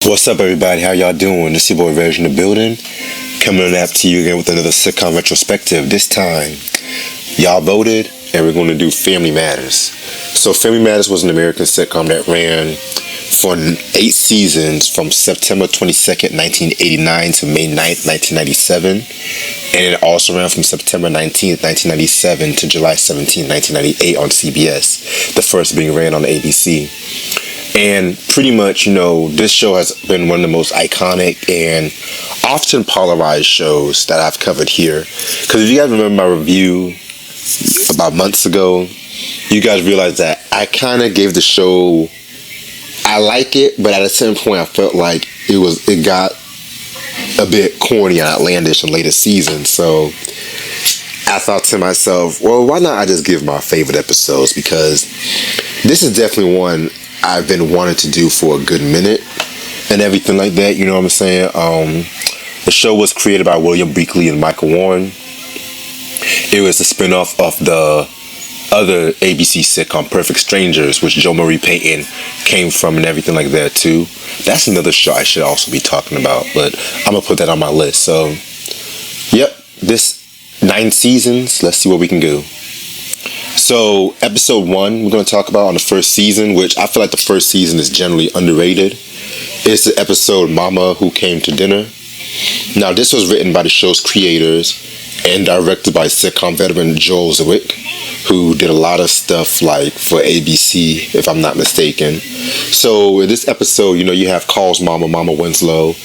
What's up, everybody? How y'all doing? This is your boy Reg in the building, coming up to you again with another sitcom retrospective. This time, y'all voted, and we're going to do Family Matters. So, Family Matters was an American sitcom that ran for 8 seasons from September 22nd, 1989 to May 9th, 1997. And it also ran from September 19th, 1997 to July 17th, 1998 on CBS, the first being ran on ABC. And pretty much, this show has been one of the most iconic and often polarized shows that I've covered here. Because if you guys remember my review about months ago, you guys realize that I kind of gave the show, I like it, but at a certain point I felt like it got a bit corny and outlandish in later seasons. So I thought to myself, well, why not I just give my favorite episodes? Because this is definitely one I've been wanting to do for a good minute and everything like that, you know what I'm saying? The show was created by William Beakley and Michael Warren. It was a spinoff of the other ABC sitcom Perfect Strangers, which Joe Marie Payton came from and everything like that too. That's another show I should also be talking about, but I'm gonna put that on my list. So, yep, this 9 seasons, let's see what we can do. So, episode 1, we're going to talk about on the first season, which I feel like the first season is generally underrated. It's the episode Mama Who Came to Dinner. Now, this was written by the show's creators and directed by sitcom veteran Joel Zwick, who did a lot of stuff like for ABC, if I'm not mistaken. So, in this episode, you have Carl's Mama Winslow,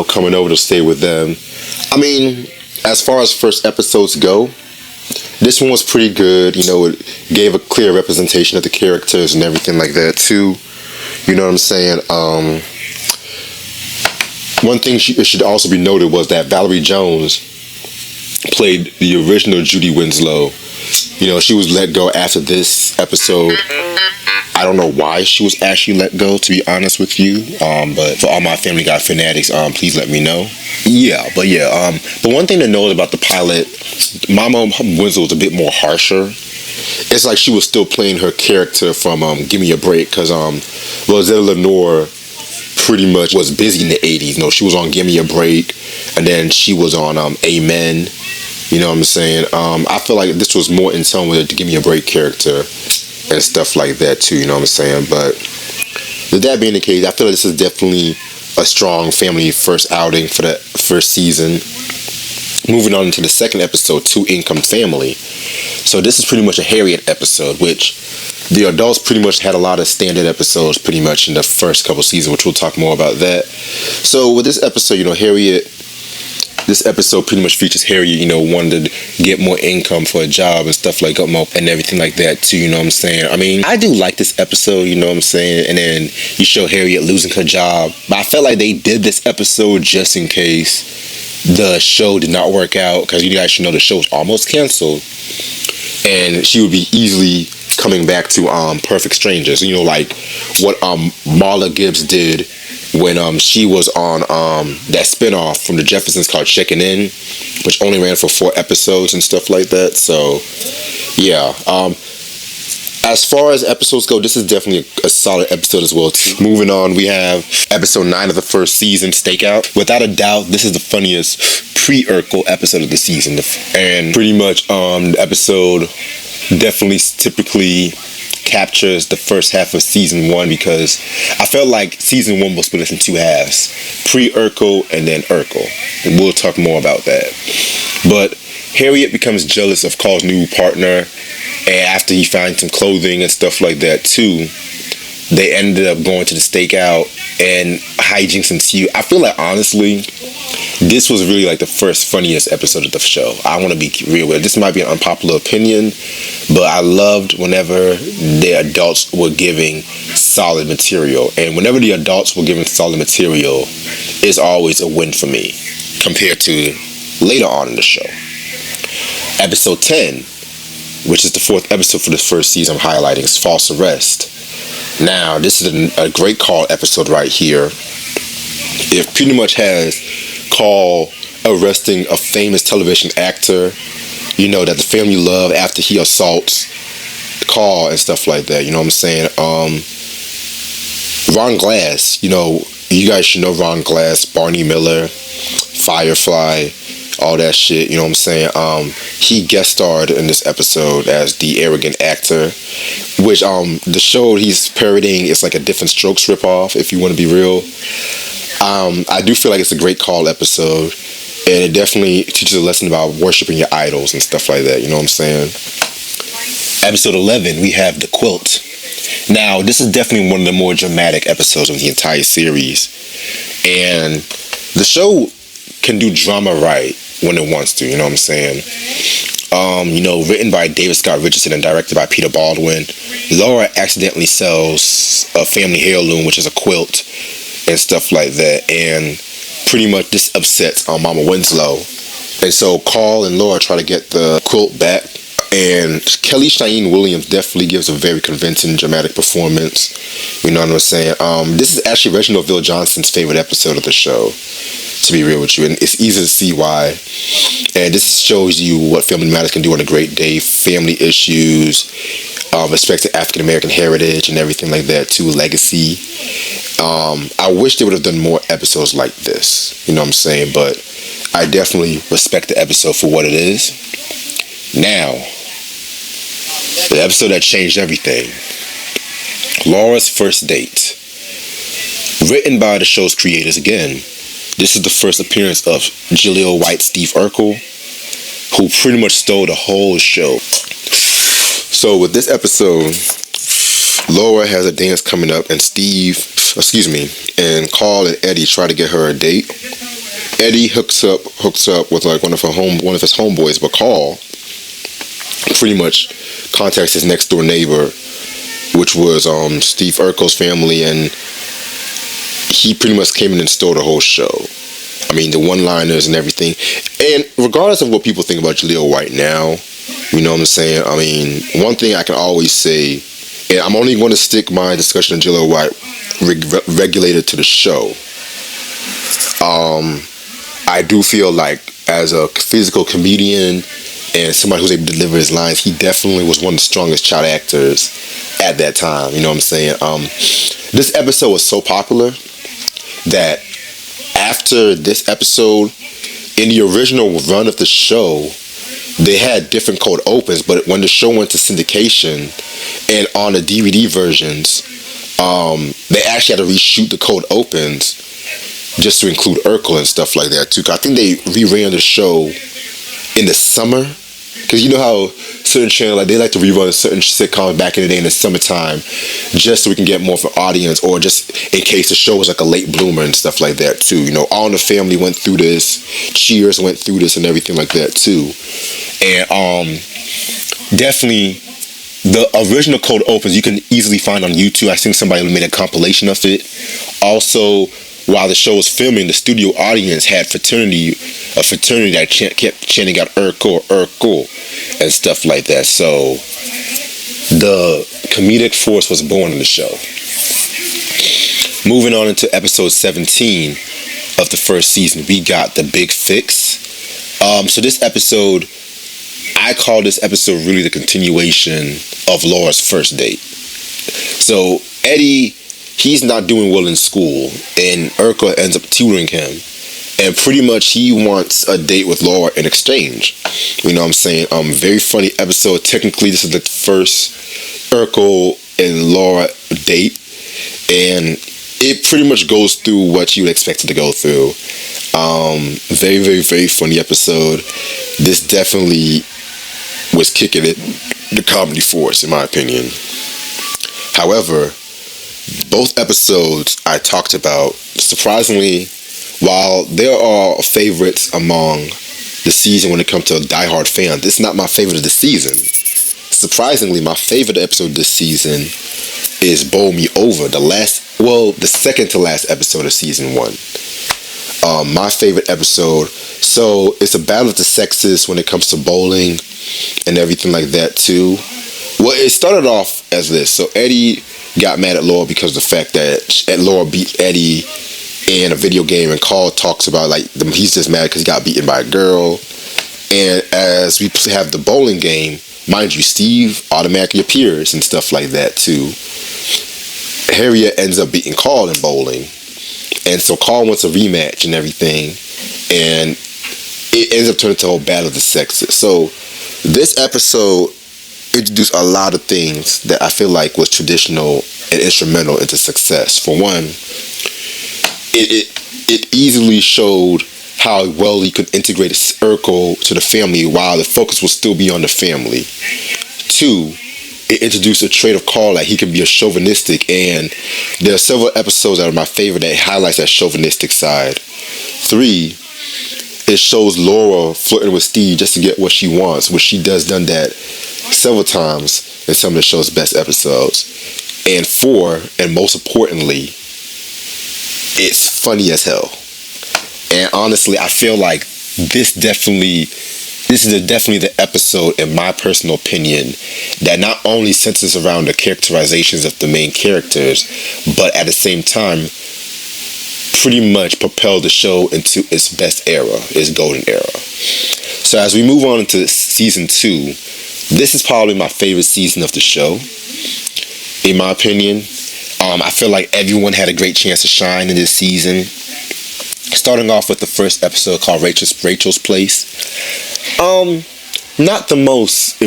coming over to stay with them. I mean, as far as first episodes go, this one was pretty good. It gave a clear representation of the characters and everything like that too. You know what I'm saying? One thing it should also be noted was that Valerie Jones played the original Judy Winslow. She was let go after this episode. I don't know why she was actually let go, to be honest with you. But for all my Family Guy fanatics, please let me know. But one thing to note about the pilot, Mama Winslow was a bit more harsher. It's like she was still playing her character from Give Me a Break, because Rosetta Lenore pretty much was busy in the 80s. She was on Give Me a Break, and then she was on Amen. You know what I'm saying? I feel like this was more in tone with the Give Me a Break character and stuff like that too, you know what I'm saying? But with that being the case, I feel like this is definitely a strong family first outing for the first season. Moving on to the second episode, Two Income Family. So this is pretty much a Harriet episode, which the adults pretty much had a lot of standard episodes pretty much in the first couple seasons, which we'll talk more about that. So with this episode, this episode pretty much features Harriet, wanting to get more income for a job and stuff like that and everything like that too, you know what I'm saying? I mean, I do like this episode, you know what I'm saying? And then you show Harriet losing her job. But I felt like they did this episode just in case the show did not work out, because you guys should know the show was almost canceled. And she would be easily coming back to Perfect Strangers, like what Marla Gibbs did when she was on that spinoff from the Jeffersons called Checking In, which only ran for 4 episodes and stuff like that. So yeah, as far as episodes go, this is definitely a solid episode as well too. Moving on, we have episode 9 of the first season, Stakeout. Without a doubt, this is the funniest pre-Urkel episode of the season, and pretty much the episode definitely typically captures the first half of season 1, because I felt like season 1 was split into 2 halves, pre-Urkel and then Urkel, and we'll talk more about that. But Harriet becomes jealous of Carl's new partner, and after he finds some clothing and stuff like that too, they ended up going to the stakeout and hijinks ensue. I feel like, honestly, this was really like the first funniest episode of the show. I want to be real with it. This might be an unpopular opinion, but I loved whenever the adults were giving solid material. And whenever the adults were giving solid material, it's always a win for me compared to later on in the show. Episode 10, which is the 4th episode for the first season I'm highlighting, is False Arrest. Now, this is a great Carl episode right here. It pretty much has Carl arresting a famous television actor, that the family love after he assaults Carl and stuff like that, you know what I'm saying? Ron Glass, You guys should know Ron Glass, Barney Miller, Firefly, all that shit, you know what I'm saying? He guest starred in this episode as the arrogant actor, which the show he's parodying is like a Different Strokes ripoff, if you want to be real. I do feel like it's a great call episode, and it definitely teaches a lesson about worshiping your idols and stuff like that, you know what I'm saying? Episode 11, we have The Quilt. Now, this is definitely one of the more dramatic episodes of the entire series, and the show can do drama right when it wants to, you know what I'm saying? Written by David Scott Richardson and directed by Peter Baldwin, Laura accidentally sells a family heirloom, which is a quilt and stuff like that, and pretty much this upsets Mama Winslow, and so Carl and Laura try to get the quilt back, and Kelly Shine Williams definitely gives a very convincing dramatic performance, you know what I'm saying? This is actually Reginald Ville Johnson's favorite episode of the show, to be real with you, and it's easy to see why. And this shows you what Family Matters can do on a great day. Family issues, respect to African American heritage and everything like that too, legacy. I wish they would have done more episodes like this, you know what I'm saying? But I definitely respect the episode for what it is. Now, the episode that changed everything, Laura's First Date. Written by the show's creators again. This is the first appearance of Jaleel White, Steve Urkel, who pretty much stole the whole show. So with this episode, Laura has a dance coming up, and Carl and Eddie try to get her a date. Eddie hooks up with like one of his homeboys, but Carl pretty much contacts his next door neighbor, which was Steve Urkel's family, and he pretty much came in and stole the whole show. I mean, the one-liners and everything. And regardless of what people think about Jaleel White now, you know what I'm saying? I mean, one thing I can always say, and I'm only going to stick my discussion of Jaleel White regulated to the show. I do feel like as a physical comedian and somebody who's able to deliver his lines, he definitely was one of the strongest child actors at that time. You know what I'm saying? This episode was so popular that after this episode, in the original run of the show, they had different cold opens, but when the show went to syndication and on the DVD versions, they actually had to reshoot the cold opens just to include Urkel and stuff like that too. I think they reran the show in the summer, because you know how certain channels, like, they like to rerun certain sitcoms back in the day in the summertime just so we can get more of an audience, or just in case the show was like a late bloomer and stuff like that too. You know, All in the Family went through this, Cheers went through this and everything like that too. And definitely the original cold opens you can easily find on YouTube. I think somebody made a compilation of it. Also, while the show was filming, the studio audience had a fraternity that kept chanting out Urkel and stuff like that. So the comedic force was born in the show. Moving on into episode 17 of the first season, we got The Big Fix. So this episode, I call this episode really the continuation of Laura's first date. So Eddie, he's not doing well in school, and Urkel ends up tutoring him, and pretty much he wants a date with Laura in exchange. You know what I'm saying? Very funny episode. Technically, this is the first Urkel and Laura date, and it pretty much goes through what you would expect it to go through. Very, very, very funny episode. This definitely was kicking it, the comedy force, in my opinion. However, both episodes I talked about, surprisingly, while there are favorites among the season when it comes to a diehard fan, this is not my favorite of the season. Surprisingly, my favorite episode this season is Bowl Me Over, the second to last episode of season 1. My favorite episode. So it's a battle of the sexes when it comes to bowling and everything like that too. Well, it started off as this. So Eddie got mad at Laura because of the fact that Laura beat Eddie in a video game, and Carl talks about he's just mad because he got beaten by a girl. And as we have the bowling game, mind you, Steve automatically appears and stuff like that too. Harriet ends up beating Carl in bowling, And so Carl wants a rematch and everything, and it ends up turning into a whole battle of the sexes. So this episode introduced a lot of things that I feel like was traditional and instrumental into success. For one, it easily showed how well he could integrate Urkel to the family while the focus will still be on the family. Two, it introduced a trait of Carl that he can be a chauvinistic, and there are several episodes that are my favorite that highlights that chauvinistic side. Three, it shows Laura flirting with Steve just to get what she wants, which she does done that several times in some of the show's best episodes. And four, and most importantly, it's funny as hell. And honestly, I feel like this is definitely the episode, in my personal opinion, that not only centers around the characterizations of the main characters, but at the same time pretty much propelled the show into its best era, its golden era. So as we move on into season 2, this is probably my favorite season of the show, in my opinion. I feel like everyone had a great chance to shine in this season. Starting off with the first episode called Rachel's Place. Not the most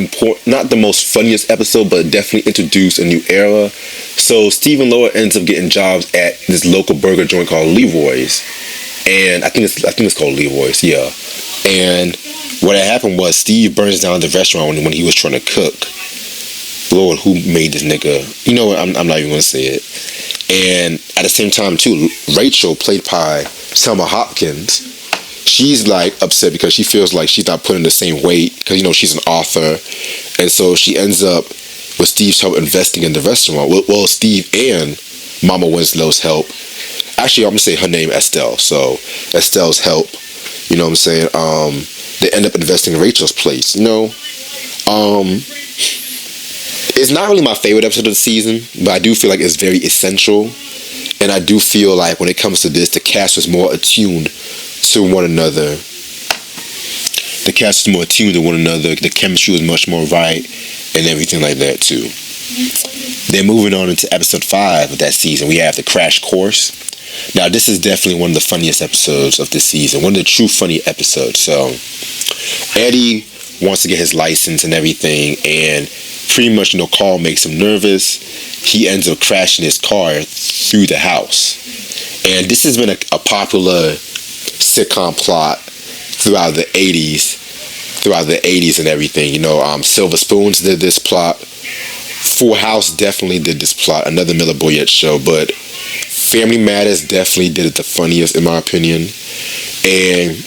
funniest episode, but definitely introduced a new era. So Steve and Laura ends up getting jobs at this local burger joint called Leroy's, and I think it's called Leroy's, yeah. And what had happened was Steve burns down the restaurant when he was trying to cook. Lord, who made this nigga? You know what? I'm not even gonna say it. And at the same time too, Rachel, played by Selma Hopkins, she's like upset because she feels like she's not putting the same weight because, you know, she's an author, and so she ends up with Steve's help investing in the restaurant. Well, Steve and Mama Winslow's help. Actually, I'm gonna say her name Estelle. So Estelle's help. You know what I'm saying? They end up investing in Rachel's Place. You know, it's not really my favorite episode of the season, but I do feel like it's very essential. And I do feel like when it comes to this, the cast was more attuned to one another. The cast was more attuned to one another. The chemistry was much more right and everything like that too. Then moving on into episode 5 of that season, we have the Crash Course. Now this is definitely one of the funniest episodes of this season. One of the true funny episodes. So Eddie wants to get his license and everything, and pretty much, you know, Carl makes him nervous. He ends up crashing his car through the house. And this has been a popular sitcom plot throughout the 80s and everything. You know, Silver Spoons did this plot. Full House definitely did this plot. Another Miller Boyette show. But Family Matters definitely did it the funniest, in my opinion. And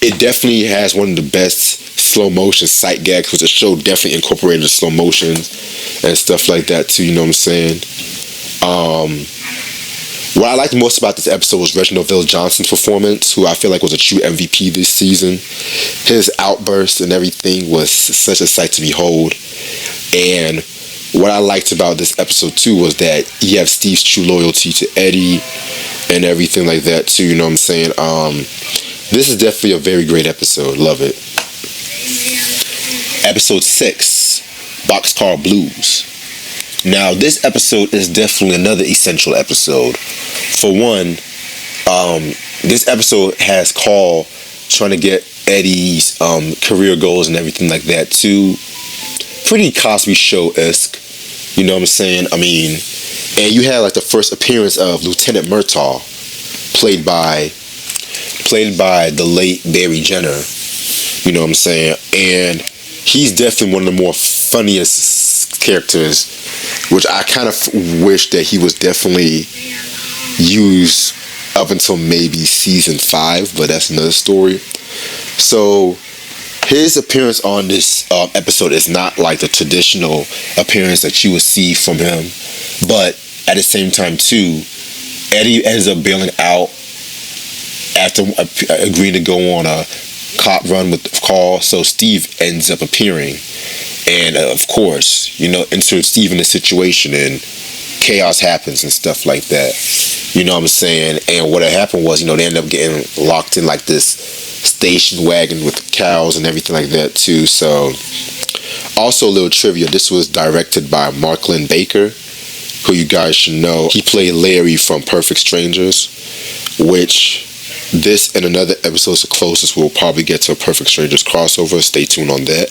it definitely has one of the best slow motion sight gags, because the show definitely incorporated the slow motions and stuff like that too, you know what I'm saying? What I liked most about this episode was Reginald VelJohnson's performance, who I feel like was a true MVP this season. His outbursts and everything was such a sight to behold. And what I liked about this episode too was that you have Steve's true loyalty to Eddie and everything like that too, you know what I'm saying? This is definitely a very great episode. Love it. Episode 6, Boxcar Blues. Now, this episode is definitely another essential episode. For one, this episode has Carl trying to get Eddie's career goals and everything like that too. Pretty Cosby Show-esque. You know what I'm saying? I mean, and you had like the first appearance of Lieutenant Murtaugh, played by the late Barry Jenner. You know what I'm saying? And he's definitely one of the more funniest characters, which I kind of wish that he was definitely used up until maybe season 5, but that's another story. So his appearance on this episode is not like the traditional appearance that you would see from him, but at the same time too, Eddie ends up bailing out after agreeing to go on a cop run with Carl, so Steve ends up appearing, and of course, you know, insert Steve in the situation and chaos happens and stuff like that. You know what I'm saying? And what had happened was, you know, they ended up getting locked in like this station wagon with cows and everything like that too. So also a little trivia, this was directed by Mark Lynn Baker, who you guys should know. He played Larry from Perfect Strangers. which this and another episode's the closest we'll probably get to a Perfect Strangers crossover. Stay tuned on that.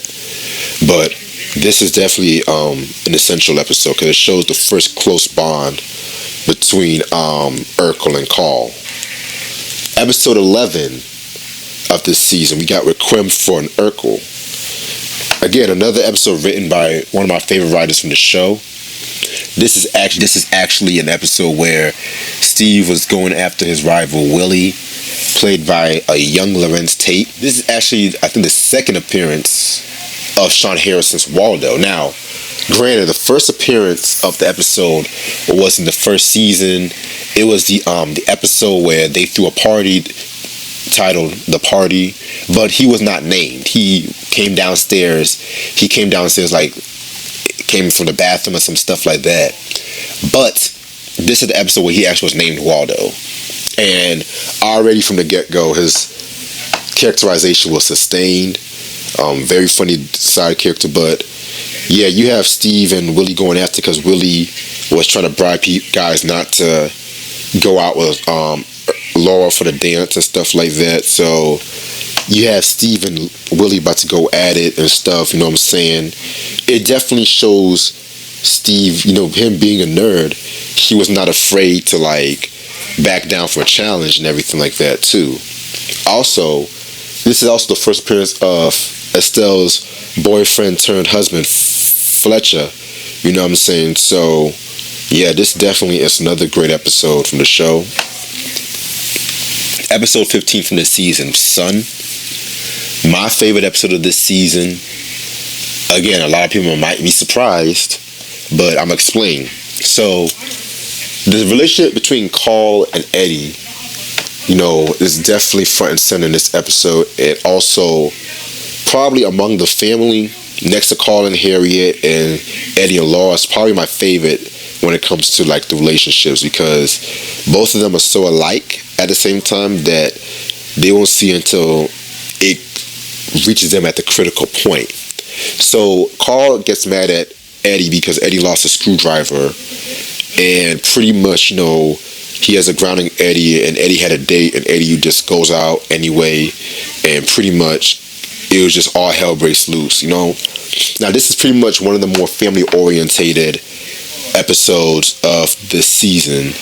But this is definitely an essential episode because it shows the first close bond between Urkel and Carl. Episode 11 of this season, we got Requiem for an Urkel. Again, another episode written by one of my favorite writers from the show. This is actually an episode where Steve was going after his rival Willie, played by a young Lawrence Tate. This is actually, I think, the second appearance of Sean Harrison's Waldo. Now, granted, the first appearance of the episode was in the first season. It was the episode where they threw a party titled The Party, but he was not named. He came downstairs like came from the bathroom or some stuff like that. But this is the episode where he actually was named Waldo. And already from the get-go, his characterization was sustained. Very funny side character, but yeah, you have Steve and Willie going after because Willie was trying to bribe guys not to go out with Laura for the dance and stuff like that. So you have Steve and Willie about to go at it and stuff, you know what I'm saying? It definitely shows Steve, him being a nerd, he was not afraid to like back down for a challenge and everything like that too. Also, this is also the first appearance of Estelle's boyfriend turned husband, Fletcher, you know what I'm saying? So yeah, this definitely is another great episode from the show. Episode 15 from the season, Son. My favorite episode of this season. Again, a lot of people might be surprised, but I'm going to explain. So, the relationship between Carl and Eddie, is definitely front and center in this episode. And also, probably among the family, next to Carl and Harriet and Eddie and Laura, is probably my favorite when it comes to like the relationships, because both of them are so alike at the same time that they won't see until it reaches them at the critical point. So Carl gets mad at Eddie because Eddie lost a screwdriver, and pretty much, he has a grounding Eddie, and Eddie had a date, and Eddie just goes out anyway, and pretty much it was just all hell breaks loose, Now this is pretty much one of the more family orientated episodes of this season,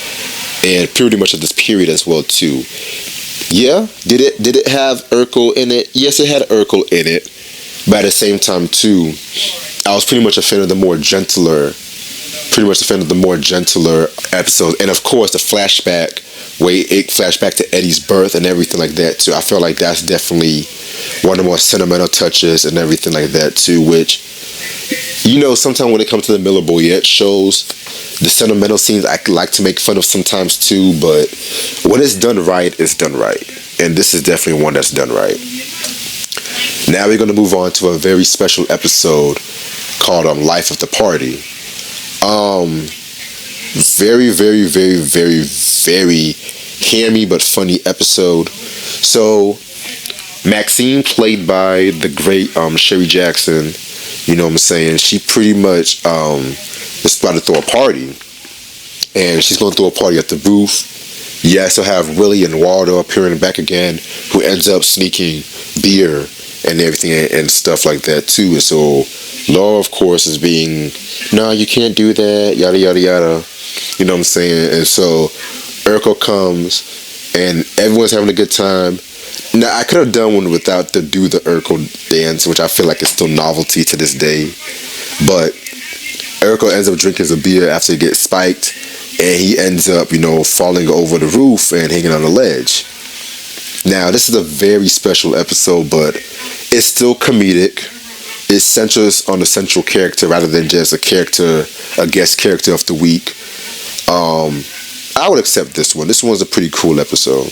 and pretty much of this period as well too. Yeah, did it have Urkel in it? Yes, it had Urkel in it, but at the same time too, I was pretty much a fan of the more gentler episodes, and of course the flashback where it flashback to Eddie's birth and everything like that too. I felt like that's definitely one of the more sentimental touches and everything like that too, which sometimes when it comes to the Miller Boyette shows, the sentimental scenes I like to make fun of sometimes too, but when it's done right, it's done right. And this is definitely one that's done right. Now we're going to move on to a very special episode called Life of the Party. Very, very, very, very, very hammy but funny episode. So Maxine, played by the great Sherry Jackson, you know what I'm saying, she pretty much is about to throw a party, and she's going to throw a party at the booth. You also have Willie and Waldo appearing back again, who ends up sneaking beer and everything and stuff like that too. And so Laura, of course, is being, no, you can't do that, yada yada yada, you know what I'm saying. And so Urkel comes and everyone's having a good time. Now, I could have done one without the Urkel dance, which I feel like is still novelty to this day. But Urkel ends up drinking some beer after he gets spiked, and he ends up, falling over the roof and hanging on the ledge. Now, this is a very special episode, but it's still comedic. It centers on the central character rather than just a guest character of the week. I would accept this one. This one's a pretty cool episode.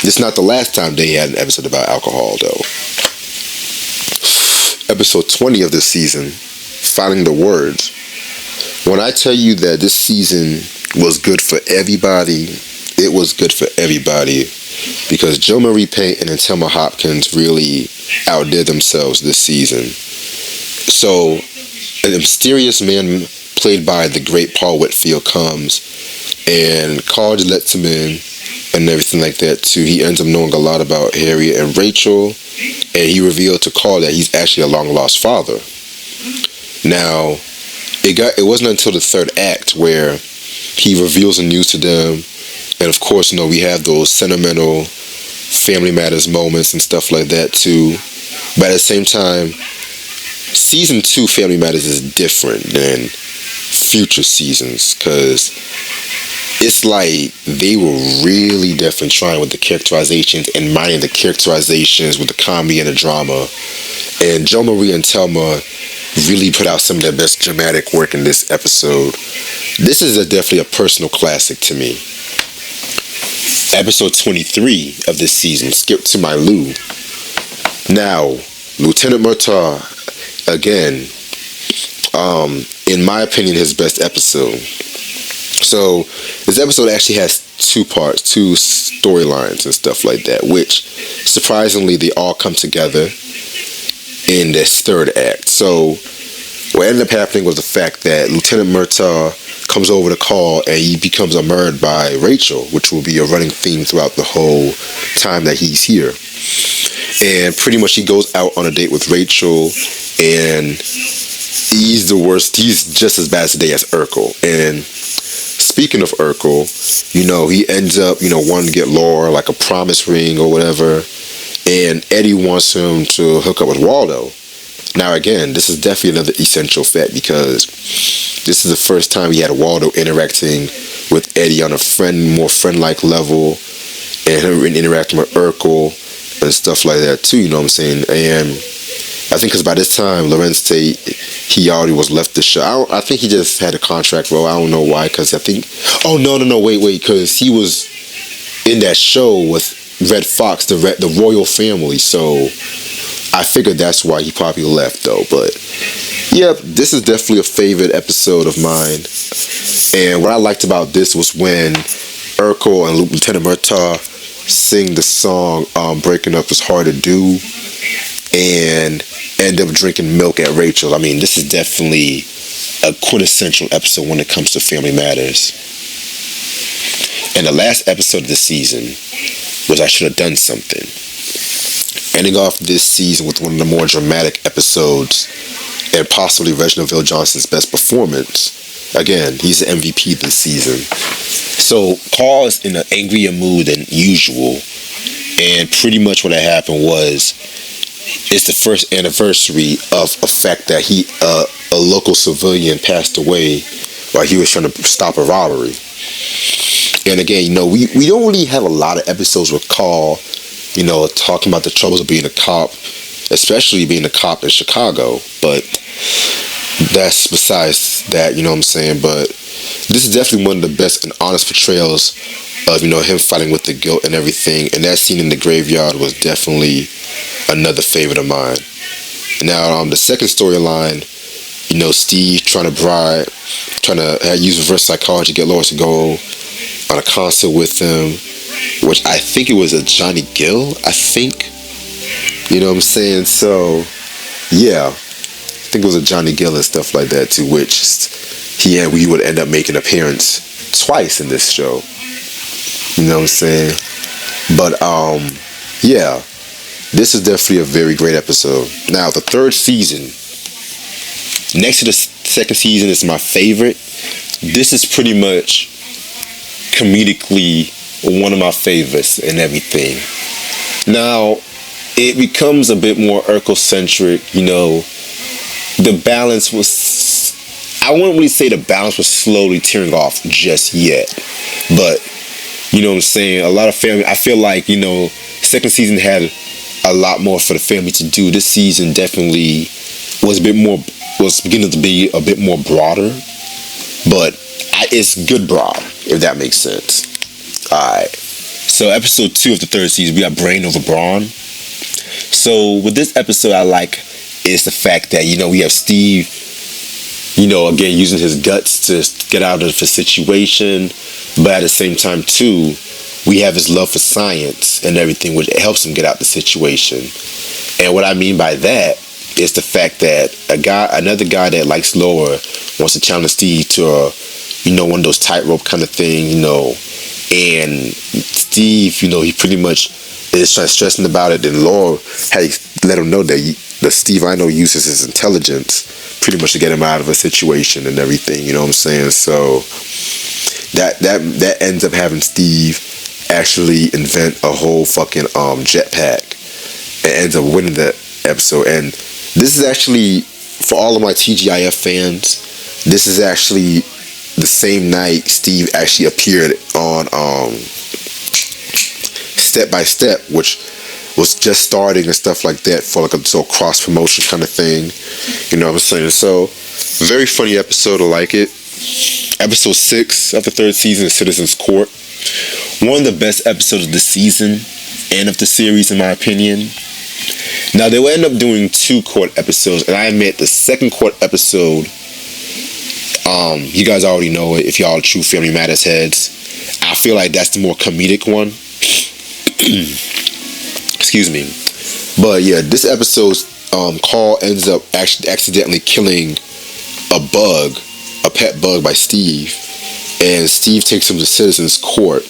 It's not the last time they had an episode about alcohol, though. Episode 20 of this season, Finding the Words. When I tell you that this season was good for everybody, it was good for everybody, because Joe Marie Payton and Thelma Hopkins really outdid themselves this season. So, a mysterious man played by the great Paul Whitfield comes and college lets him in and everything like that too. He ends up knowing a lot about Harriet and Rachel, and he revealed to Carl that he's actually a long lost father. Now, it wasn't until the third act where he reveals the news to them, and of course, we have those sentimental Family Matters moments and stuff like that too. But at the same time, season 2 Family Matters is different than future seasons, because it's like they were really definitely trying with the characterizations and mining the characterizations with the comedy and the drama. And Joe Marie and Thelma really put out some of their best dramatic work in this episode. This is definitely a personal classic to me. Episode 23 of this season, Skip to My Lou. Now, Lieutenant Murtaugh, again, in my opinion, his best episode. So, this episode actually has 2 parts, 2 storylines and stuff like that, which, surprisingly, they all come together in this third act. So, what ended up happening was the fact that Lieutenant Murtaugh comes over to Carl, and he becomes enamored by Rachel, which will be a running theme throughout the whole time that he's here. And pretty much he goes out on a date with Rachel, and he's the worst. He's just as bad today as Urkel. And speaking of Urkel, he ends up, wanting to get Laura like a promise ring or whatever, and Eddie wants him to hook up with Waldo. Now again, this is definitely another essential fact, because this is the first time he had Waldo interacting with Eddie on a more friend-like level, and him interacting with Urkel and stuff like that too, you know what I'm saying? And I think because by this time, Lorenz he already was left the show. I think he just had a contract role. I don't know why, because I think... Oh, no, wait, because he was in that show with Red Fox, the royal family, so I figured that's why he probably left, though. But yeah, this is definitely a favorite episode of mine. And what I liked about this was when Urkel and Lieutenant Murtaugh sing the song Breaking Up Is Hard to Do, and end up drinking milk at Rachel. I mean, this is definitely a quintessential episode when it comes to Family Matters. And the last episode of the season was I Should Have Done Something. Ending off this season with one of the more dramatic episodes, and possibly Reginald VelJohnson's best performance. Again, he's the MVP this season. So Carl is in an angrier mood than usual, and pretty much what had happened was, it's the first anniversary of a fact that a local civilian passed away while he was trying to stop a robbery. And again, we don't really have a lot of episodes with Carl, talking about the troubles of being a cop, especially being a cop in Chicago. But that's besides that, you know what I'm saying? But this is definitely one of the best and honest portrayals of, him fighting with the guilt and everything. And that scene in the graveyard was definitely another favorite of mine. Now, the second storyline, Steve trying to use reverse psychology to get Lois to go on a concert with him, which I think it was a Johnny Gill, I think. You know what I'm saying? So, yeah, I think it was a Johnny Gill and stuff like that too, which we would end up making an appearance twice in this show. You know what I'm saying? But, yeah, this is definitely a very great episode. Now, the third season, next to the second season, is my favorite. This is pretty much comedically one of my favorites and everything. Now, it becomes a bit more Urkel-centric, The balance was... I wouldn't really say the balance was slowly tearing off just yet. But, you know what I'm saying? A lot of family... I feel like, second season had a lot more for the family to do. This season definitely was beginning to be a bit more broader. But it's good broad, if that makes sense. Alright. So episode 2 of the third season, we got Brain Over Brawn. So with this episode, I like is the fact that, we have Steve, again, using his guts to get out of the situation. But at the same time, too, we have his love for science and everything, which helps him get out the situation. And what I mean by that is the fact that another guy that likes Laura wants to challenge Steve to one of those tightrope kind of thing, and Steve, he pretty much is trying stressing about it, and Laura had let him know that the Steve I know uses his intelligence pretty much to get him out of a situation and everything, you know what I'm saying? So that ends up having Steve actually invent a whole fucking jetpack and ends up winning that episode. And this is actually, for all of my TGIF fans, this is actually the same night Steve actually appeared on Step by Step, which was just starting and stuff like that, for like a cross promotion kind of thing, you know what I'm saying? So very funny episode, I like it. Episode 6 of the 3rd season is Citizen's Court. One of the best episodes of the season and of the series, in my opinion. Now, they will end up doing 2 court episodes, and I admit the second court episode, you guys already know it if y'all are true Family Matters heads. I feel like that's the more comedic one. Excuse me. But yeah, this episode's Carl ends up actually accidentally killing a pet bug by Steve, and Steve takes him to Citizen's Court.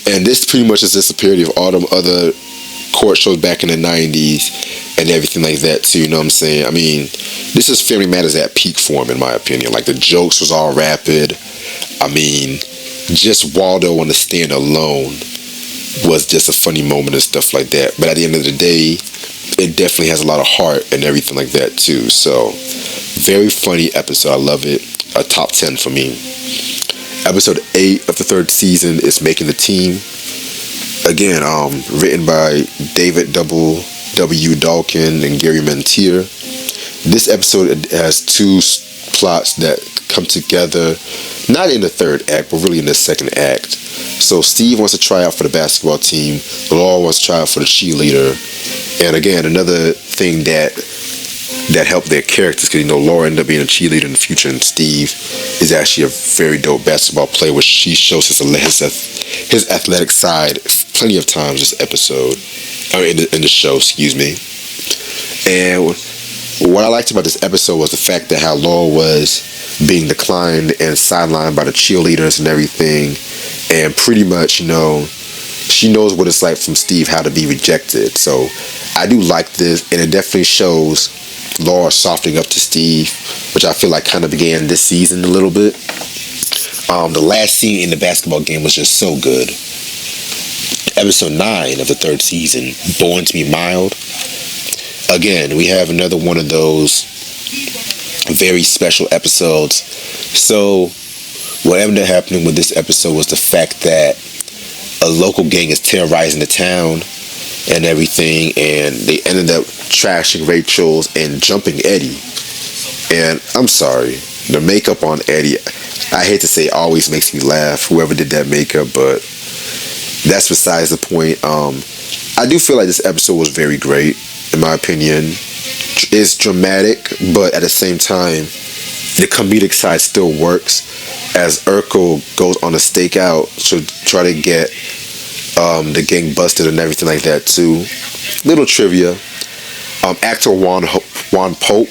And this pretty much is just a parody of all them other court shows back in the 90s and everything like that too, you know what I'm saying? I mean, this is Family Matters at peak form, in my opinion. Like, the jokes was all rapid. I mean, just Waldo on the stand alone was just a funny moment and stuff like that. But at the end of the day, it definitely has a lot of heart and everything like that too. So, very funny episode. I love it. A top 10 for me. Episode 8 of the 3rd season is Making the Team. Again, written by David W. Dalkin and Gary Mentier. This episode has 2 plots that come together, not in the 3rd act, but really in the 2nd act. So Steve wants to try out for the basketball team. Laura wants to try out for the cheerleader. And again, another thing that helped their characters, because Laura ended up being a cheerleader in the future, and Steve is actually a very dope basketball player, which she shows his athletic side plenty of times this episode, or in the show, excuse me. And what I liked about this episode was the fact that how Laura was being declined and sidelined by the cheerleaders and everything, and pretty much, she knows what it's like from Steve, how to be rejected. So I do like this, and it definitely shows Laura softening up to Steve, which I feel like kind of began this season a little bit. The last scene in the basketball game was just so good. Episode 9 of the 3rd season, Born to Be Mild. Again, we have another one of those very special episodes. So what ended up happening with this episode was the fact that a local gang is terrorizing the town and everything, and they ended up trashing Rachel's and jumping Eddie. And I'm sorry, the makeup on Eddie, I hate to say, it always makes me laugh, whoever did that makeup, but that's besides the point. I do feel like this episode was very great, in my opinion. It's dramatic, but at the same time, the comedic side still works, as Urkel goes on a stakeout to try to get the gang busted and everything like that too. Little trivia. Actor Juan Pope,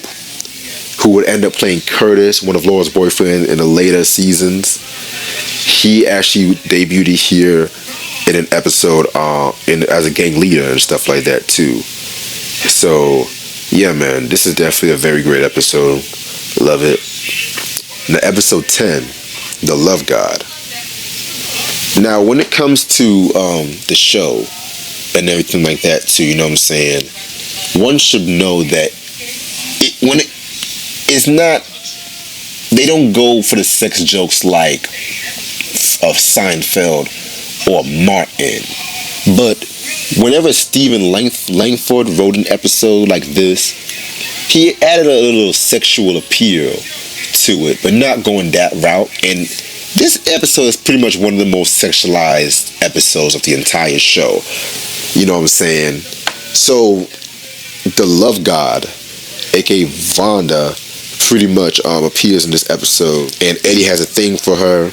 who would end up playing Curtis, one of Laura's boyfriends in the later seasons, he actually debuted here in an episode as a gang leader and stuff like that too. So yeah, man, this is definitely a very great episode. Love it. Now, episode 10, The Love God. Now, when it comes to the show and everything like that too, you know what I'm saying, one should know that it's not, they don't go for the sex jokes like of Seinfeld or Martin. But whenever Stephen Langford wrote an episode like this, he added a little sexual appeal to it, but not going that route. And this episode is pretty much one of the most sexualized episodes of the entire show. You know what I'm saying? So, the Love God, aka Vonda, pretty much appears in this episode. And Eddie has a thing for her,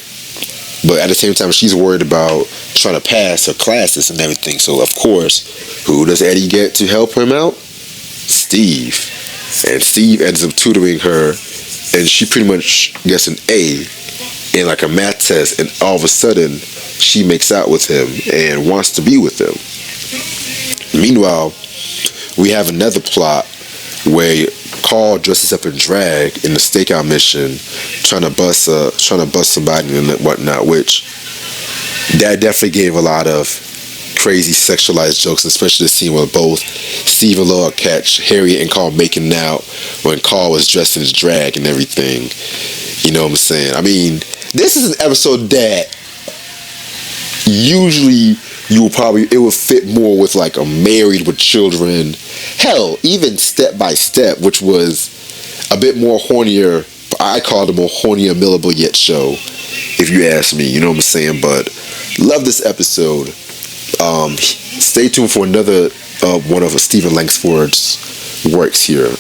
but at the same time, she's worried about trying to pass her classes and everything. So, of course, who does Eddie get to help him out? Steve. And Steve ends up tutoring her, and she pretty much gets an A in like a math test, and all of a sudden she makes out with him and wants to be with him. Meanwhile, we have another plot where Carl dresses up in drag in the stakeout mission, trying to bust somebody and whatnot, which that definitely gave a lot of crazy sexualized jokes, especially the scene where both Steve and Laura catch Harriet and Carl making out when Carl was dressed in his drag and everything. You know what I'm saying? I mean, this is an episode that usually it would fit more with like a Married with Children. Hell, even Step by Step, which was a bit more hornier. I called it a more hornier, millable yet show, if you ask me. You know what I'm saying? But love this episode. Stay tuned for another one of Stephen Langford's works here.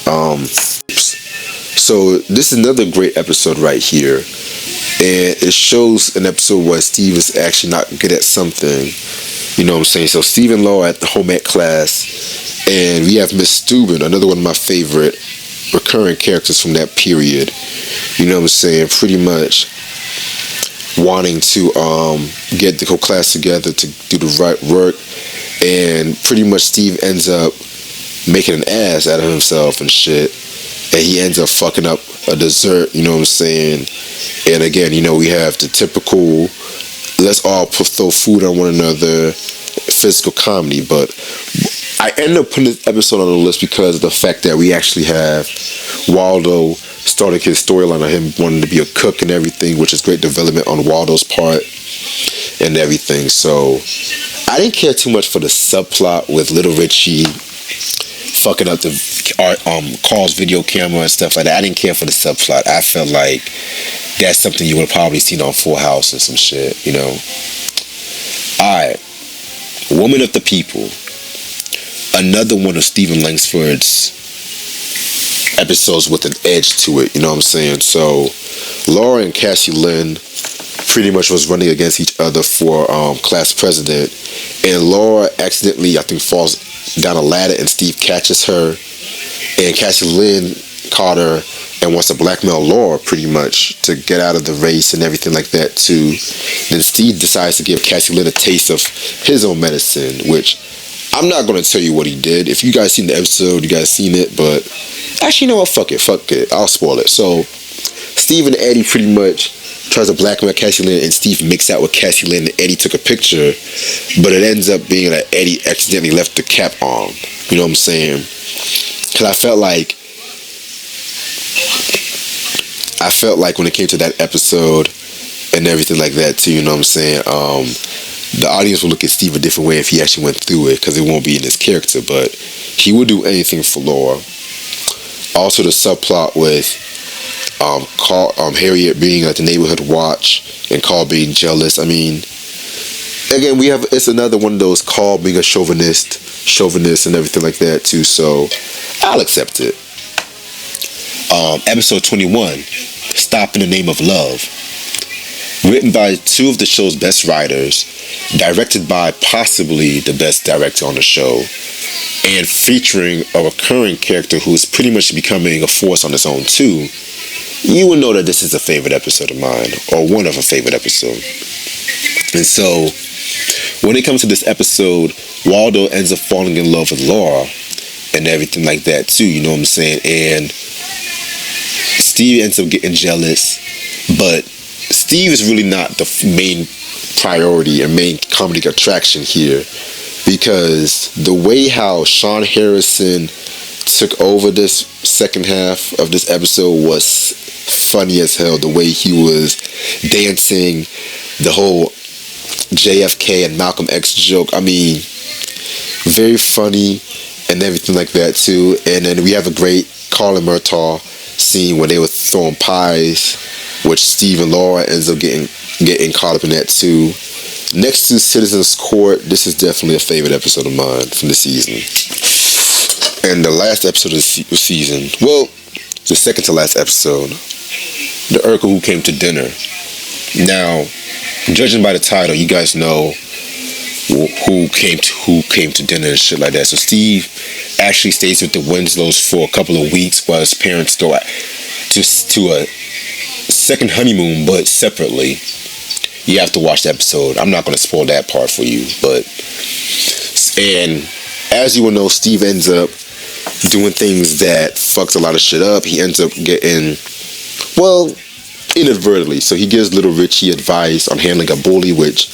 So this is another great episode right here, and it shows an episode where Steve is actually not good at something. You know what I'm saying? So Steve and Laura at the home ec class, and we have Miss Steuben, another one of my favorite recurring characters from that period. You know what I'm saying? Pretty much wanting to get the whole class together to do the right work, and pretty much Steve ends up making an ass out of himself and shit, and he ends up fucking up a dessert. You know what I'm saying? And again, you know, we have the typical let's all throw food on one another physical comedy, but I ended up putting this episode on the list because of the fact that we actually have Waldo starting his storyline of him wanting to be a cook and everything, which is great development on Waldo's part and everything. So I didn't care too much for the subplot with Little Richie fucking up the Carl's video camera and stuff like that. I didn't care for the subplot. I felt like that's something you would have probably seen on Full House and some shit, you know. Alright, Woman of the People, another one of Stephen Langford's episodes with an edge to it, you know what I'm saying? So Laura and Cassie Lynn pretty much was running against each other for class president, and Laura accidentally, I think, falls down a ladder and Steve catches her, and Cassie Lynn caught her and wants to blackmail Laura pretty much to get out of the race and everything like that too. Then Steve decides to give Cassie Lynn a taste of his own medicine, which I'm not going to tell you what he did. If you guys seen the episode, you guys seen it, but actually, you know what, fuck it, I'll spoil it. So Steve and Eddie pretty much tries to blackmail Cassie Lynn, and Steve mixed out with Cassie Lynn, and Eddie took a picture, but it ends up being that Eddie accidentally left the cap on. You know what I'm saying? Because I felt like when it came to that episode and everything like that too, you know what I'm saying, the audience will look at Steve a different way if he actually went through it, because it won't be in his character, but he would do anything for Laura. Also the subplot with Harriet being at the neighborhood watch and Carl being jealous. I mean, again, it's another one of those Carl being a chauvinist and everything like that too, so I'll accept it. Episode 21, Stop in the Name of Love, written by two of the show's best writers, directed by possibly the best director on the show, and featuring a recurring character who is pretty much becoming a force on his own too. You will know that this is a favorite episode of mine, or one of a favorite episode. And so when it comes to this episode, Waldo ends up falling in love with Laura and everything like that too, you know what I'm saying? And Steve ends up getting jealous, but Steve is really not the main priority and main comedic attraction here, because the way how Sean Harrison took over this second half of this episode was funny as hell. The way he was dancing, the whole JFK and Malcolm X joke, I mean, very funny and everything like that too. And then we have a great Carl and Murtaugh scene where they were throwing pies, which Steve and Laura ends up getting caught up in that too. Next to Citizens Court, this is definitely a favorite episode of mine from the season. And the last episode of the season, well, the second to last episode, the Urkel Who Came to Dinner. Now, judging by the title, you guys know who came to dinner and shit like that. So Steve actually stays with the Winslows for a couple of weeks while his parents go to a second honeymoon, but separately. You have to watch the episode. I'm not going to spoil that part for you, and as you will know, Steve ends up doing things that fucks a lot of shit up. He ends up getting, well, inadvertently. So he gives Little Richie advice on handling a bully, which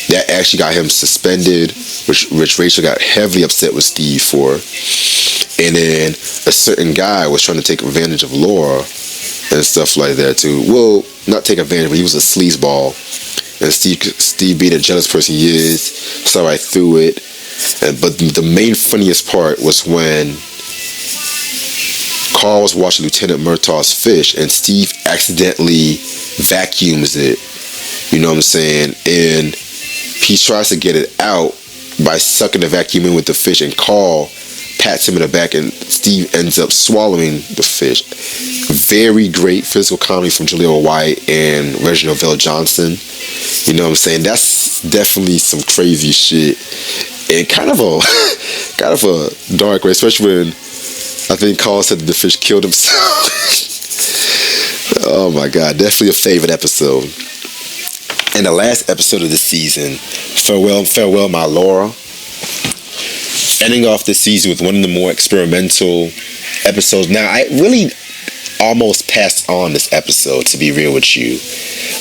that actually got him suspended, which Rachel got heavily upset with Steve for. And then a certain guy was trying to take advantage of Laura and stuff like that too. Well, not take advantage, but he was a sleazeball. And Steve being a jealous person he is, saw right through it. But the main funniest part was when Carl was washing Lieutenant Murtaugh's fish and Steve accidentally vacuums it. You know what I'm saying? And he tries to get it out by sucking the vacuum in with the fish, and Carl pats him in the back and Steve ends up swallowing the fish. Very great physical comedy from Jaleel White and Reginald VelJohnson. You know what I'm saying? That's definitely some crazy shit. And kind of a dark way, especially when I think Carl said that the fish killed himself. Oh my God, definitely a favorite episode. And the last episode of the season, Farewell My Laura. Ending off the season with one of the more experimental episodes. Now, I really almost passed on this episode, to be real with you.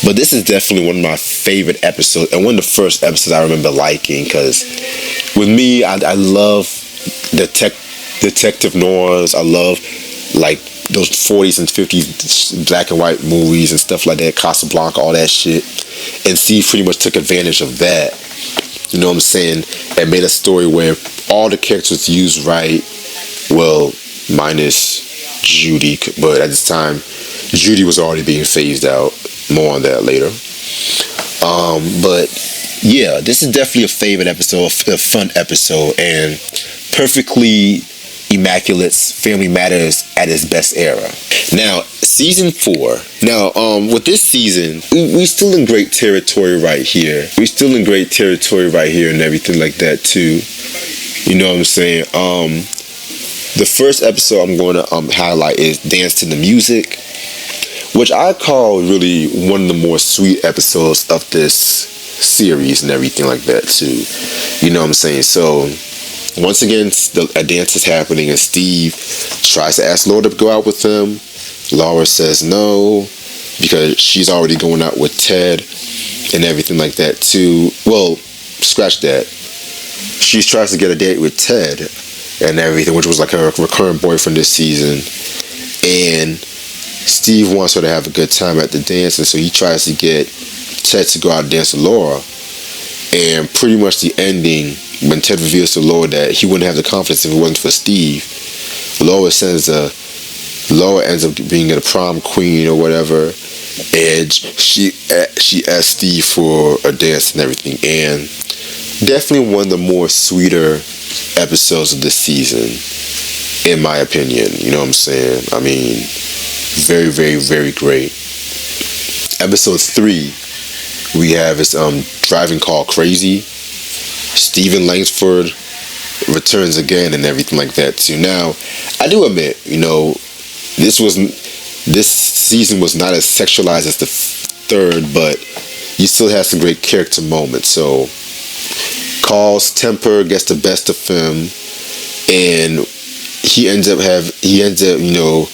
But this is definitely one of my favorite episodes, and one of the first episodes I remember liking, because with me, I love detective noirs. I love like those 40s and 50s black and white movies and stuff like that, Casablanca, all that shit. And Steve pretty much took advantage of that, you know what I'm saying, and made a story where all the characters used right, well, minus Judy, but at this time, Judy was already being phased out. More on that later. But yeah, this is definitely a favorite episode, a fun episode, and perfectly immaculate Family Matters at its best era. Now, season 4. Now, with this season, we still in great territory right here. We still in great territory right here and everything like that too. You know what I'm saying? The first episode I'm going to highlight is Dance to the Music, which I call really one of the more sweet episodes of this series and everything like that too. You know what I'm saying? So once again, a dance is happening and Steve tries to ask Laura to go out with him. Laura says no, because she's already going out with Ted and everything like that too. Well, scratch that. She tries to get a date with Ted and everything, which was like her recurrent boyfriend this season. And Steve wants her to have a good time at the dance, and so he tries to get Ted to go out and dance with Laura. And pretty much the ending, when Ted reveals to Laura that he wouldn't have the confidence if it wasn't for Steve, Laura ends up being a prom queen or whatever, and she asked Steve for a dance and everything. And definitely one of the more sweeter episodes of this season, in my opinion. You know what I'm saying? I mean, very, very, very great. Episode 3, we have is Driving Carl Crazy. Stephen Langsford returns again and everything like that too. Now, I do admit, you know, this season was not as sexualized as the third, but you still have some great character moments. So Carl's temper gets the best of him, and he ends up you know,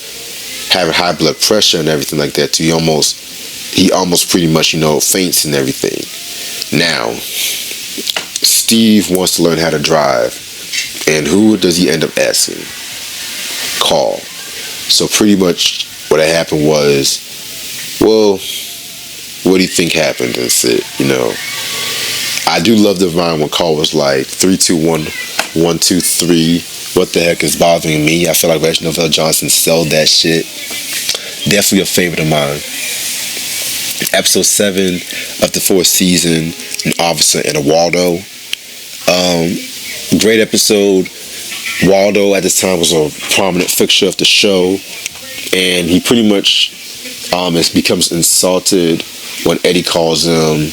having high blood pressure and everything like that too. He almost pretty much, you know, faints and everything. Now, Steve wants to learn how to drive, and who does he end up asking? Carl. So pretty much what had happened was, well, what do you think happened? That's it, you know. I do love the line when Carl was like 3, 2, 1, 1, 2, 3. What the heck is bothering me? I feel like Reginald VelJohnson sold that shit. Definitely a favorite of mine. Episode 7 of the 4th season, An Officer and a Waldo. Great episode. Waldo at this time was a prominent fixture of the show, and he pretty much becomes insulted when Eddie calls him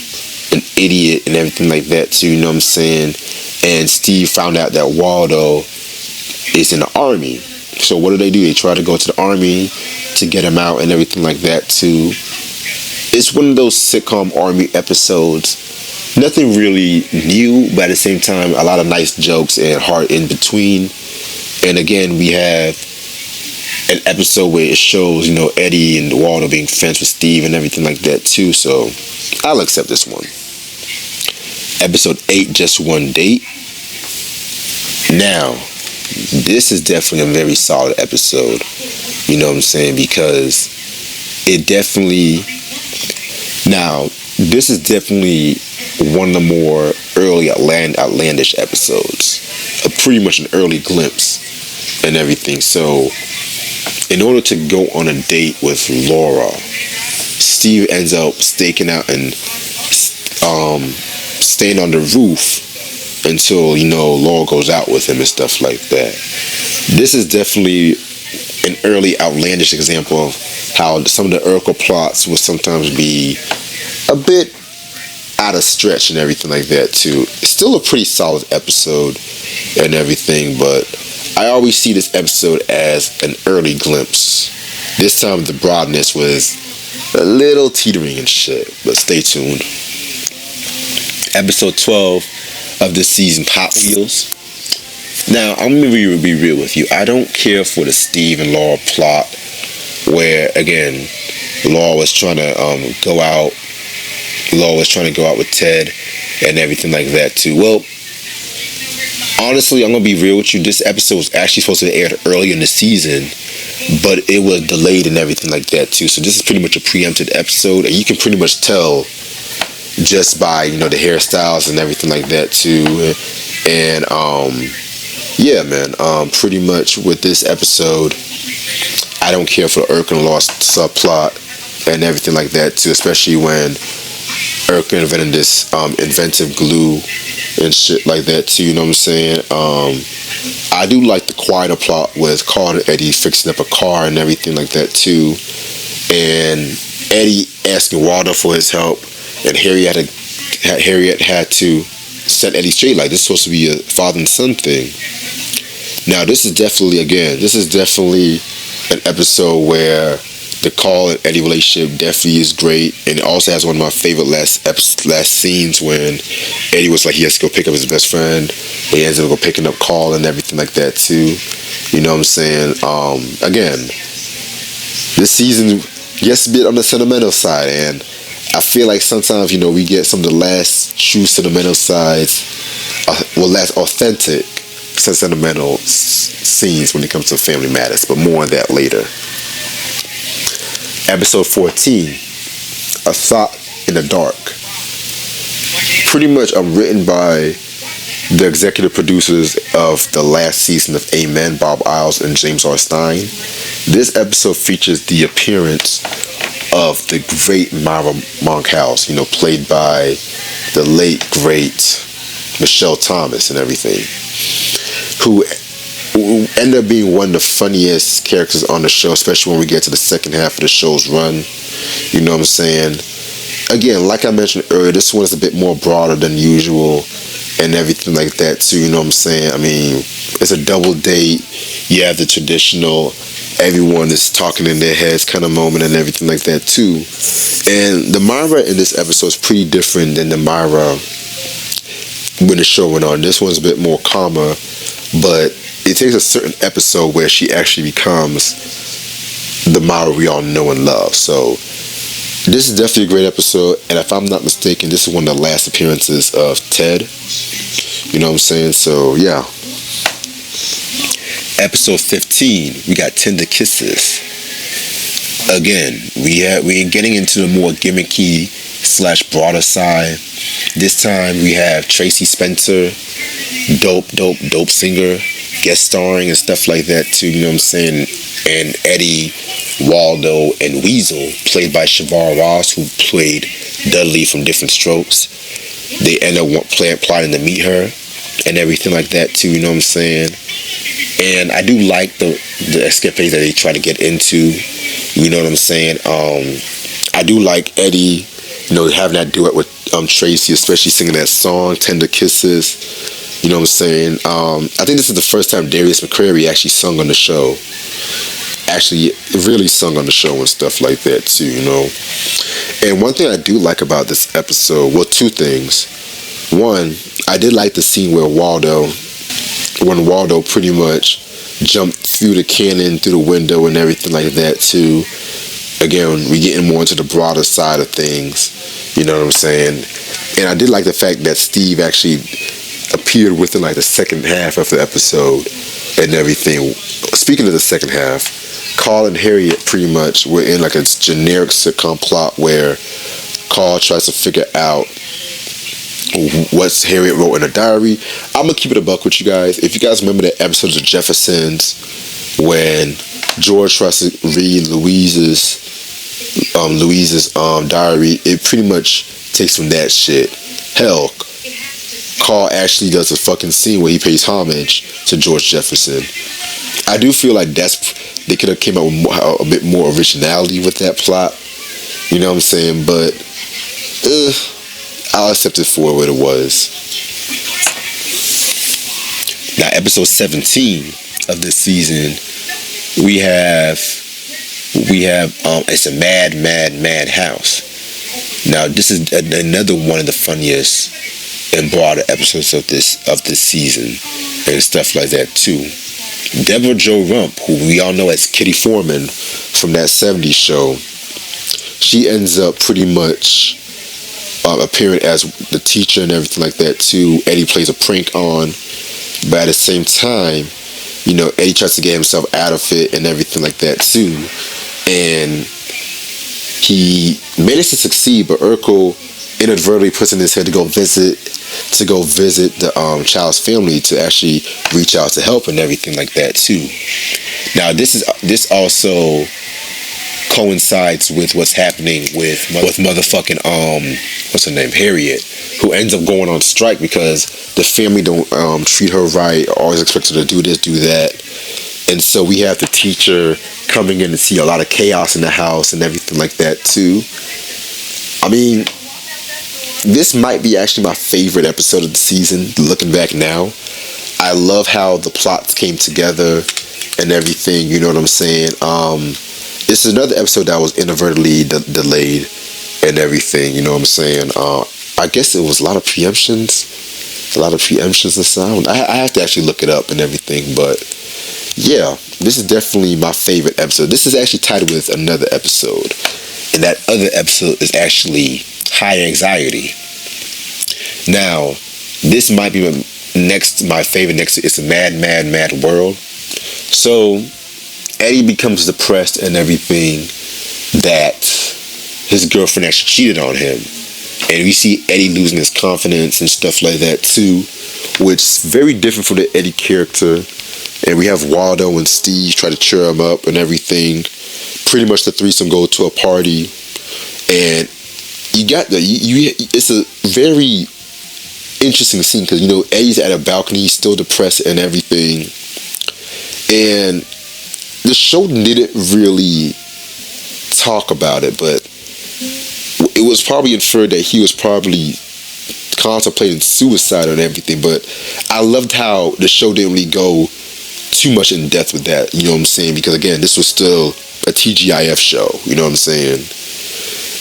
an idiot and everything like that too, you know what I'm saying? And Steve found out that Waldo is in the army, So what do? They try to go to the army to get him out and everything like that too. It's one of those sitcom army episodes. Nothing really new, but at the same time, a lot of nice jokes and heart in between. And again, we have an episode where it shows, Eddie and Waldo being friends with Steve and everything like that too. So I'll accept this one. Episode 8, Just One Date. Now, this is definitely a very solid episode. You know what I'm saying? Because it definitely... Now, this is definitely one of the more early outlandish episodes. Pretty much an early glimpse and everything. So, in order to go on a date with Laura, Steve ends up staking out and staying on the roof until, Laura goes out with him and stuff like that. This is definitely an early outlandish example of how some of the Urkel plots will sometimes be a bit out of stretch and everything like that too. It's still a pretty solid episode and everything, but I always see this episode as an early glimpse. This time the broadness was a little teetering and shit, but stay tuned. Episode 12 of this season, Hot Wheels. Now, I'm going to be real with you. I don't care for the Steve and Laura plot where, again, Laura was trying to go out with Ted and everything like that too. Well, honestly, I'm going to be real with you. This episode was actually supposed to air early in the season, but it was delayed and everything like that too. So this is pretty much a preempted episode, and you can pretty much tell just by, the hairstyles and everything like that too. And, yeah, man, pretty much with this episode, I don't care for the Urkel and Lost subplot and everything like that too, especially when Urkel invented this inventive glue and shit like that too, you know what I'm saying? I do like the quieter plot with Carl and Eddie fixing up a car and everything like that too, and Eddie asking Waldo for his help, and Harriet had to set Eddie straight, like this is supposed to be a father and son thing. Now this is definitely an episode where the Carl and Eddie relationship definitely is great, and it also has one of my favorite last scenes when Eddie was like he has to go pick up his best friend, but he ends up picking up Carl and everything like that too. You know what I'm saying? Again, this season gets a bit on the sentimental side, and I feel like sometimes we get some of the last true sentimental sides, last authentic sentimental scenes when it comes to Family Matters, but more on that later. Episode 14, A Thought in the Dark. Pretty much written by the executive producers of the last season of Amen, Bob Iles and James R. Stein. This episode features the appearance of the great Myra Monkhouse, played by the late, great Michelle Thomas and everything, who ended up being one of the funniest characters on the show, especially when we get to the second half of the show's run. You know what I'm saying? Again, like I mentioned earlier, this one is a bit more broader than usual and everything like that too, you know what I'm saying? I mean, it's a double date. You have the traditional everyone is talking in their heads kind of moment and everything like that too. And the Myra in this episode is pretty different than the Myra when the show went on. This one's a bit more calmer, but it takes a certain episode where she actually becomes the Myra we all know and love. So this is definitely a great episode, and if I'm not mistaken, this is one of the last appearances of Ted. You know what I'm saying? So yeah. Episode 15, we got Tender Kisses. Again, we're getting into the more gimmicky / broader side. This time we have Tracy Spencer, dope singer, guest starring and stuff like that too, you know what I'm saying? And Eddie, Waldo, and Weasel, played by Shavar Ross, who played Dudley from Different Strokes. They end up plotting to meet her and everything like that too, you know what I'm saying? And I do like the escapades that they try to get into, you know what I'm saying? I do like Eddie, having that duet with Tracy, especially singing that song, Tender Kisses. You know what I'm saying? I think this is the first time Darius McCrary actually sung on the show. Actually, really sung on the show and stuff like that too, you know. And one thing I do like about this episode, well, two things. One, I did like the scene where when Waldo pretty much jumped through the cannon, through the window and everything like that too. Again, we getting more into the broader side of things, you know what I'm saying? And I did like the fact that Steve actually appeared within like the second half of the episode and everything. Speaking of the second half, Carl and Harriet pretty much were in like a generic sitcom plot where Carl tries to figure out what Harriet wrote in a diary. I'm gonna keep it a buck with you guys. If you guys remember the episodes of Jeffersons when George tries to read Louise's diary, it pretty much takes from that shit. Hell, Carl actually does a fucking scene where he pays homage to George Jefferson. I do feel like they could have came up with a bit more originality with that plot. You know what I'm saying? But I'll accept it for what it was. Now, episode 17 of this season, we have it's a mad house. Now, this is another one of the funniest and broader episodes of this season and stuff like that too. Deborah Jo Rump, who we all know as Kitty Foreman from that 70s show, she ends up pretty much appearing as the teacher and everything like that too. Eddie plays a prank on, but at the same time, you know, Eddie tries to get himself out of it and everything like that too. And he managed to succeed, but Urkel inadvertently puts in his head to go visit the child's family to actually reach out to help and everything like that too. Now this also coincides with what's happening with motherfucking what's her name, Harriet, who ends up going on strike because the family don't treat her right, always expect her to do this, do that. And so we have the teacher coming in to see a lot of chaos in the house and everything like that too. I mean, this might be actually my favorite episode of the season, looking back now. I love how the plots came together and everything, you know what I'm saying? This is another episode that was inadvertently delayed and everything, you know what I'm saying? I guess it was a lot of preemptions and sound. I have to actually look it up and everything, but yeah, this is definitely my favorite episode. This is actually tied with another episode, and that other episode is actually High Anxiety. Now, this might be my favorite next to It's a Mad World. So, Eddie becomes depressed and everything that his girlfriend actually cheated on him. And we see Eddie losing his confidence and stuff like that too, which is very different from the Eddie character. And we have Waldo and Steve try to cheer him up and everything. Pretty much the threesome go to a party, and it's a very interesting scene because, you know, Eddie's at a balcony, he's still depressed and everything. And the show didn't really talk about it, but it was probably inferred that he was probably contemplating suicide and everything. But I loved how the show didn't really go too much in depth with that, you know what I'm saying? Because again, this was still a TGIF show, you know what I'm saying?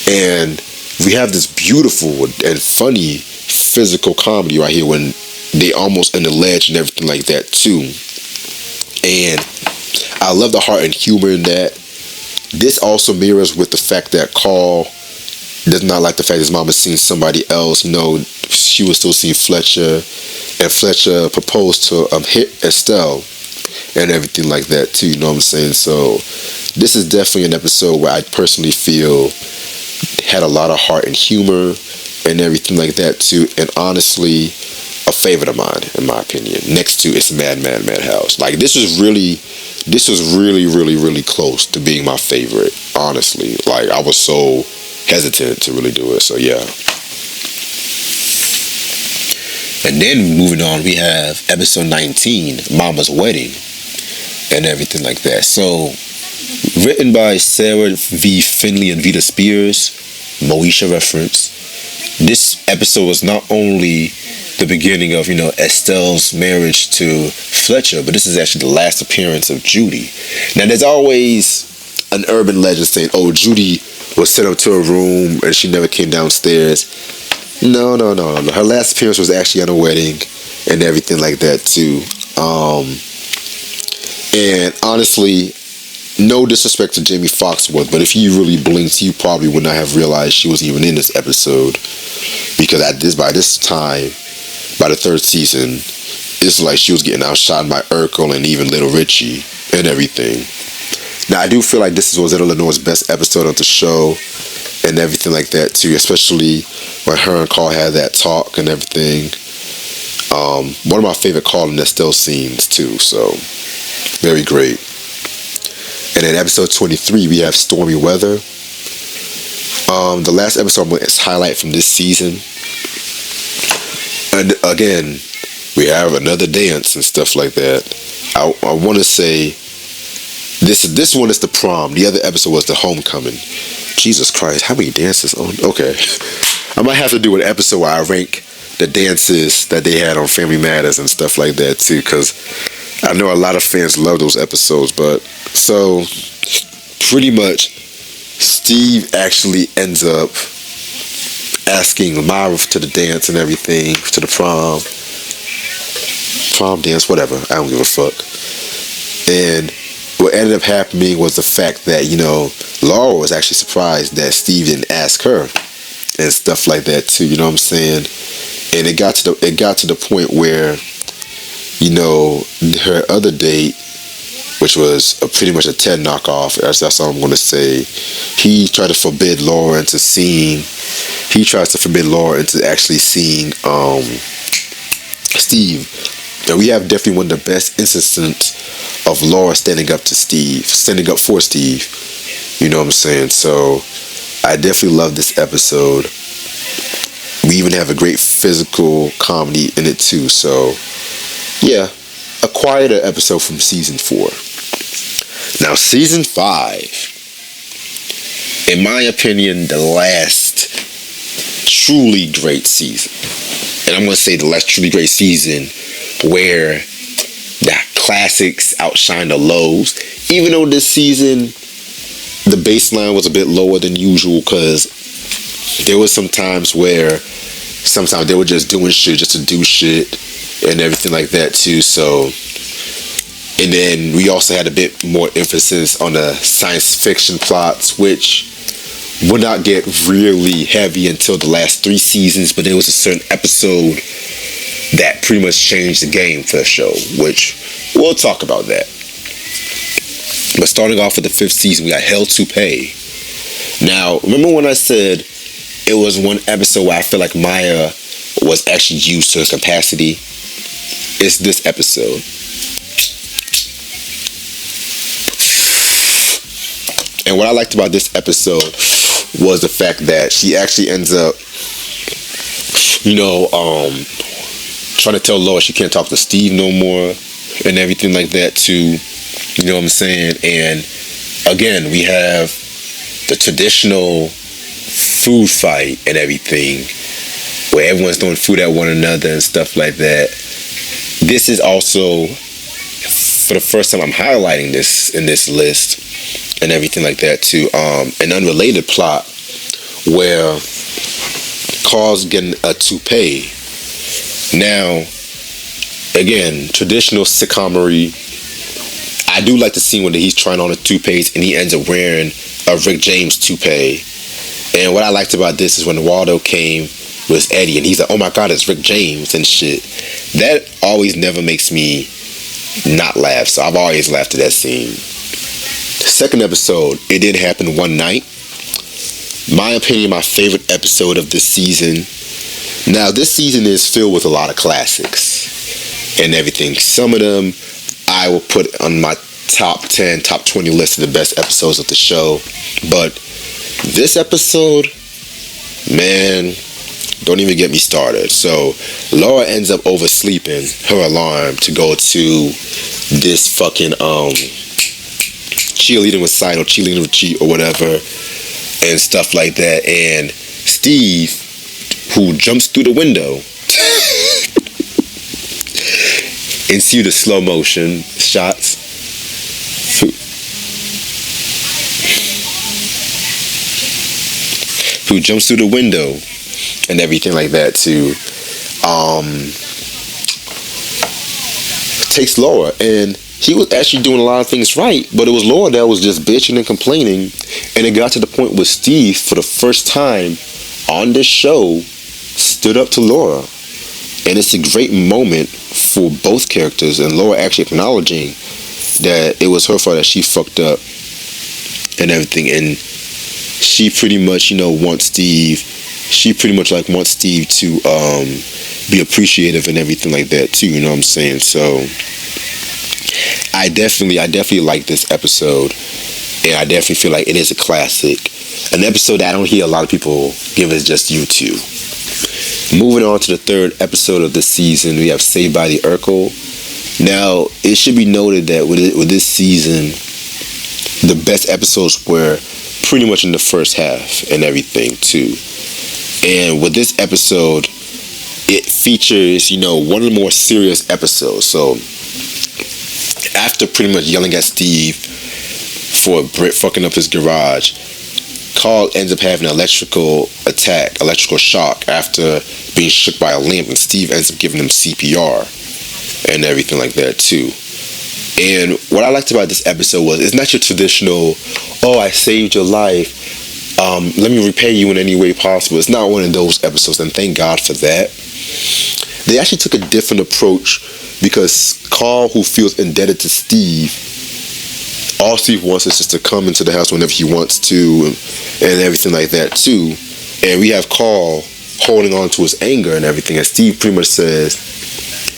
And we have this beautiful and funny physical comedy right here when they almost on the ledge and everything like that too. And I love the heart and humor in that. This also mirrors with the fact that Carl does not like the fact his mom is seeing somebody else. You know, she was still seeing Fletcher, and Fletcher proposed to Estelle and everything like that too, you know what I'm saying? So this is definitely an episode where I personally feel had a lot of heart and humor and everything like that too, and honestly a favorite of mine in my opinion, next to It's a Mad House. Like this was really close to being my favorite, honestly. Like I was so hesitant to really do it, so yeah. And then moving on, we have episode 19, Mama's Wedding and everything like that. So written by Sarah V. Finley and Vita Spears, Moesha reference. This episode was not only the beginning of, Estelle's marriage to Fletcher, but this is actually the last appearance of Judy. Now, there's always an urban legend saying, oh, Judy was sent up to her room and she never came downstairs. No. Her last appearance was actually on a wedding and everything like that too. And honestly, no disrespect to Jamie Foxworth, but if you really blinked, you probably would not have realized she was even in this episode, because by this time, by the third season, it's like she was getting outshot by Urkel and even Little Richie and everything. Now, I do feel like this was Lenore's best episode of the show and everything like that too, especially when her and Carl had that talk and everything. One of my favorite Carl and Estelle scenes too, so very great. And in episode 23, we have Stormy Weather. The last episode I'm going to highlight from this season. And again, we have another dance and stuff like that. I want to say, this one is the prom. The other episode was the homecoming. Jesus Christ, how many dances on? Okay. I might have to do an episode where I rank the dances that they had on Family Matters and stuff like that too, because I know a lot of fans love those episodes. But so pretty much Steve actually ends up asking Myra to the dance and everything, to the prom dance, whatever, I don't give a fuck. And what ended up happening was the fact that, Laura was actually surprised that Steve didn't ask her and stuff like that too, you know what I'm saying? And it got to the point where, her other date, which was pretty much a Ted knockoff, that's all I'm going to say, he tried to forbid Laura into seeing, actually seeing Steve. And we have definitely one of the best instances of Laura standing up for Steve. You know what I'm saying? So I definitely love this episode. We even have a great physical comedy in it too. So yeah, a quieter episode from season 4. Now season 5, in my opinion, the last truly great season. And I'm going to say the last truly great season where the classics outshine the lows. Even though this season the baseline was a bit lower than usual, because there was some times where sometimes they were just doing shit just to do shit and everything like that too. So, and then we also had a bit more emphasis on the science fiction plots, which would not get really heavy until the last 3 seasons, but there was a certain episode that pretty much changed the game for the show, which we'll talk about that. But starting off with the 5th season, we got Hell to Pay. Now, remember when I said it was one episode where I feel like Maya was actually used to her capacity? It's this episode. And what I liked about this episode was the fact that she actually ends up, trying to tell Laura she can't talk to Steve no more and everything like that too. You know what I'm saying? And again, we have the traditional food fight and everything, where everyone's throwing food at one another and stuff like that. This is also, for the first time I'm highlighting this in this list and everything like that too, an unrelated plot where Carl's getting a toupee. Now, again, traditional sitcomery. I do like the scene when he's trying on the toupees and he ends up wearing a Rick James toupee. And what I liked about this is when Waldo came with Eddie and he's like, oh my god, it's Rick James and shit. That always never makes me not laugh. So I've always laughed at that scene. The second episode, It Did Happen One Night. My opinion, my favorite episode of this season. Now, this season is filled with a lot of classics and everything. Some of them I will put on my top 10, top 20 list of the best episodes of the show. But this episode, man, don't even get me started. So Laura ends up oversleeping her alarm to go to this fucking cheerleading with Side or cheerleading with Cheat or whatever and stuff like that. And Steve, who jumps through the window and see the slow motion shots. Who jumps through the window and everything like that too. Takes Laura, and he was actually doing a lot of things right, but it was Laura that was just bitching and complaining, and it got to the point where Steve, for the first time on this show, stood up to Laura. And it's a great moment for both characters, and Laura actually acknowledging that it was her fault that she fucked up and everything, and she pretty much, wants Steve to be appreciative and everything like that too, you know what I'm saying? So I definitely like this episode, and I definitely feel like it is a classic, an episode that I don't hear a lot of people give us just YouTube. Moving on to the third episode of this season, we have Saved by the Urkel. Now, it should be noted that with this season, the best episodes were pretty much in the first half and everything too. And with this episode, it features, one of the more serious episodes. So after pretty much yelling at Steve for fucking up his garage, Carl ends up having an electrical shock after being shook by a lamp, and Steve ends up giving him CPR and everything like that too. And what I liked about this episode was, it's not your traditional, oh, I saved your life, let me repay you in any way possible. It's not one of those episodes, and thank God for that. They actually took a different approach, because Carl, who feels indebted to Steve, all Steve wants is just to come into the house whenever he wants to, and everything like that too. And we have Carl holding on to his anger and everything, and Steve pretty much says,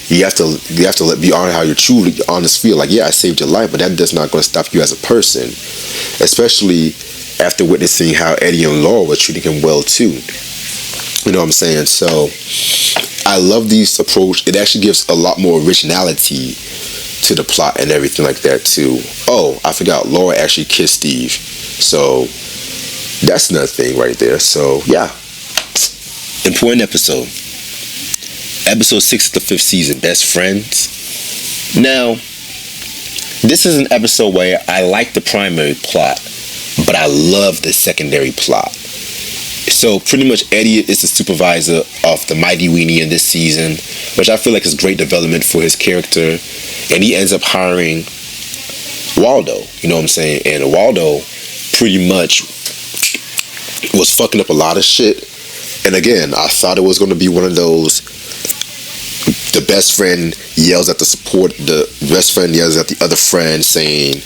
you have to be honest how you truly honest feel. Like, yeah, I saved your life, but that does not going to stop you as a person, especially after witnessing how Eddie and Laura were treating him well too. You know what I'm saying? So I love this approach. It actually gives a lot more originality to the plot and everything like that too. Oh, I forgot, Laura actually kissed Steve, so that's another thing right there. So yeah, important episode. Episode 6 of the 5th season, Best Friends. Now, this is an episode where I like the primary plot, but I love the secondary plot. So pretty much Eddie is the supervisor of the Mighty Weenie in this season, which I feel like is great development for his character. And he ends up hiring Waldo, you know what I'm saying? And Waldo pretty much was fucking up a lot of shit. And again, I thought it was going to be one of those, the best friend yells at the best friend yells at the other friend saying,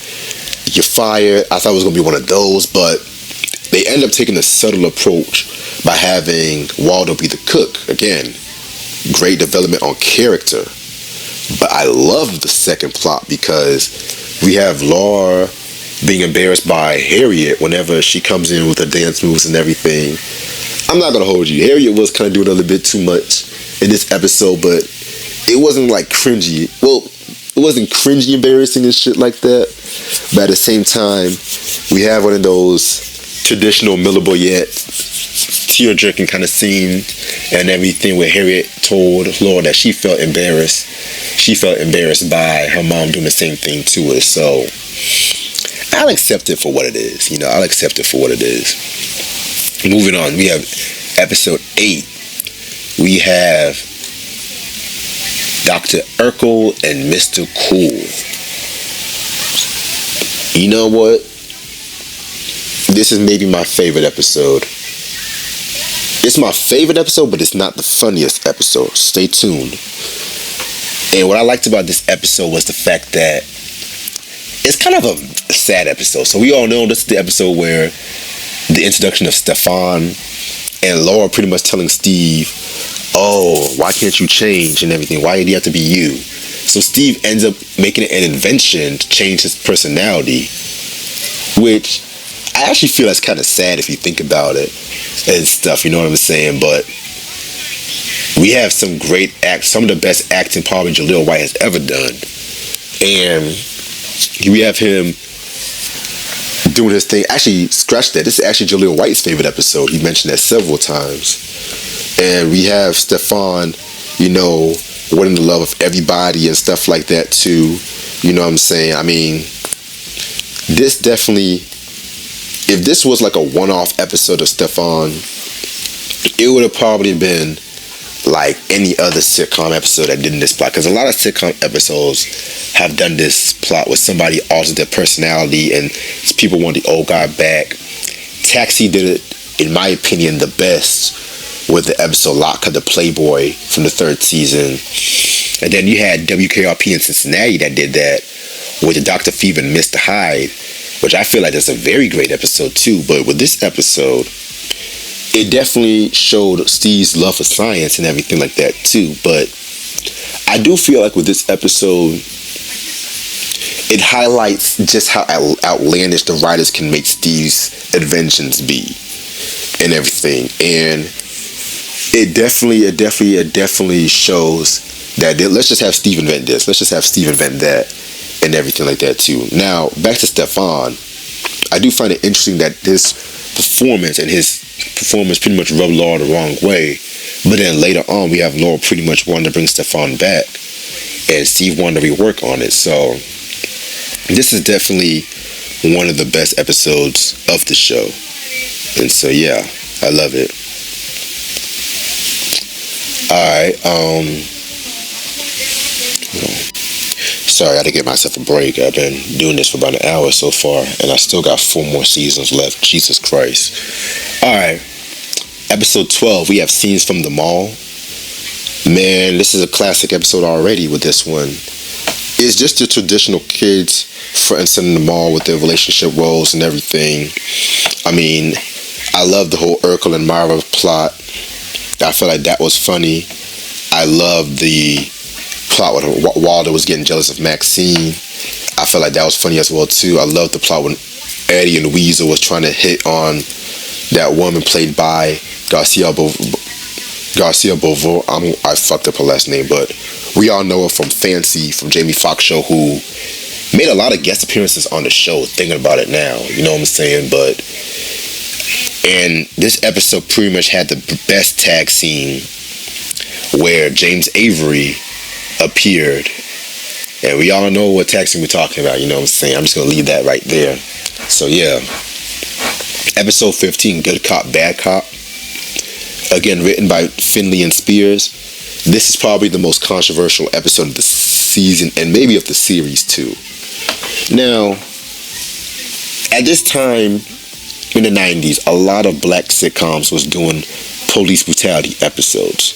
you're fired. I thought it was going to be one of those, but they end up taking a subtle approach by having Waldo be the cook. Again, great development on character. But I love the second plot, because we have Laura being embarrassed by Harriet whenever she comes in with her dance moves and everything. I'm not going to hold you. Harriet was kind of doing a little bit too much in this episode, but it wasn't like cringy. Well, it wasn't cringy, embarrassing and shit like that. But at the same time, we have one of those traditional Miller Boyette tear-jerking kind of scene and everything, where Harriet told Laura that she felt embarrassed. She felt embarrassed by her mom doing the same thing to her. So I'll accept it for what it is. I'll accept it for what it is. Moving on, we have episode 8. We have Dr. Urkel and Mr. Cool. You know what? This is maybe my favorite episode. It's my favorite episode, but it's not the funniest episode. Stay tuned. And what I liked about this episode was the fact that it's kind of a sad episode. So we all know this is the episode where the introduction of Stefan and Laura pretty much telling Steve, oh, why can't you change and everything? Why do you have to be you? So Steve ends up making an invention to change his personality, which I actually feel that's kind of sad if you think about it and stuff, you know what I'm saying? But we have some great some of the best acting probably Jaleel White has ever done. And we have him doing his thing. Actually, scratch that. This is actually Jaleel White's favorite episode. He mentioned that several times. And we have Stefan, winning the love of everybody and stuff like that too. You know what I'm saying? I mean, this definitely, if this was like a one-off episode of Stefan, it would have probably been like any other sitcom episode that did this plot, because a lot of sitcom episodes have done this plot where somebody alters their personality and people want the old guy back. Taxi did it, in my opinion, the best with the episode Lock of the Playboy from the 3rd season. And then you had WKRP in Cincinnati that did that with the Dr. Fever and Mr. Hyde, which I feel like that's a very great episode too. But with this episode, it definitely showed Steve's love for science and everything like that too. But I do feel like with this episode, it highlights just how outlandish the writers can make Steve's inventions be and everything. And it definitely shows that let's just have Steve invent this, let's just have Steve invent that, and everything like that too. Now back to Stefan, I do find it interesting that this performance pretty much rubbed Laura the wrong way, but then later on we have Laura pretty much wanting to bring Stefan back, and Steve wanted to rework on it. So this is definitely one of the best episodes of the show, and so yeah, I love it. Alright, sorry, I had to give myself a break. I've been doing this for about an hour so far, and I still got 4 more seasons left. Jesus Christ. Alright, episode 12, we have Scenes from the Mall. Man, this is a classic episode already with this one. It's just the traditional kids front and center in the mall with their relationship roles and everything. I mean, I love the whole Urkel and Myra plot. I feel like that was funny. I love the plot when Walter was getting jealous of Maxine. I feel like that was funny as well too. I love the plot when Eddie and Weasel was trying to hit on that woman played by Garcia Beauvais. I fucked up her last name, but we all know her from Fancy, from Jamie Foxx show, who made a lot of guest appearances on the show, thinking about it now, you know what I'm saying? And this episode pretty much had the best tag scene where James Avery appeared. And we all know what tag scene we're talking about, you know what I'm saying? I'm just going to leave that right there. So yeah. Episode 15, Good Cop, Bad Cop. Again, written by Finley and Spears. This is probably the most controversial episode of the season and maybe of the series too. Now, at this time in the 90s, a lot of black sitcoms was doing police brutality episodes.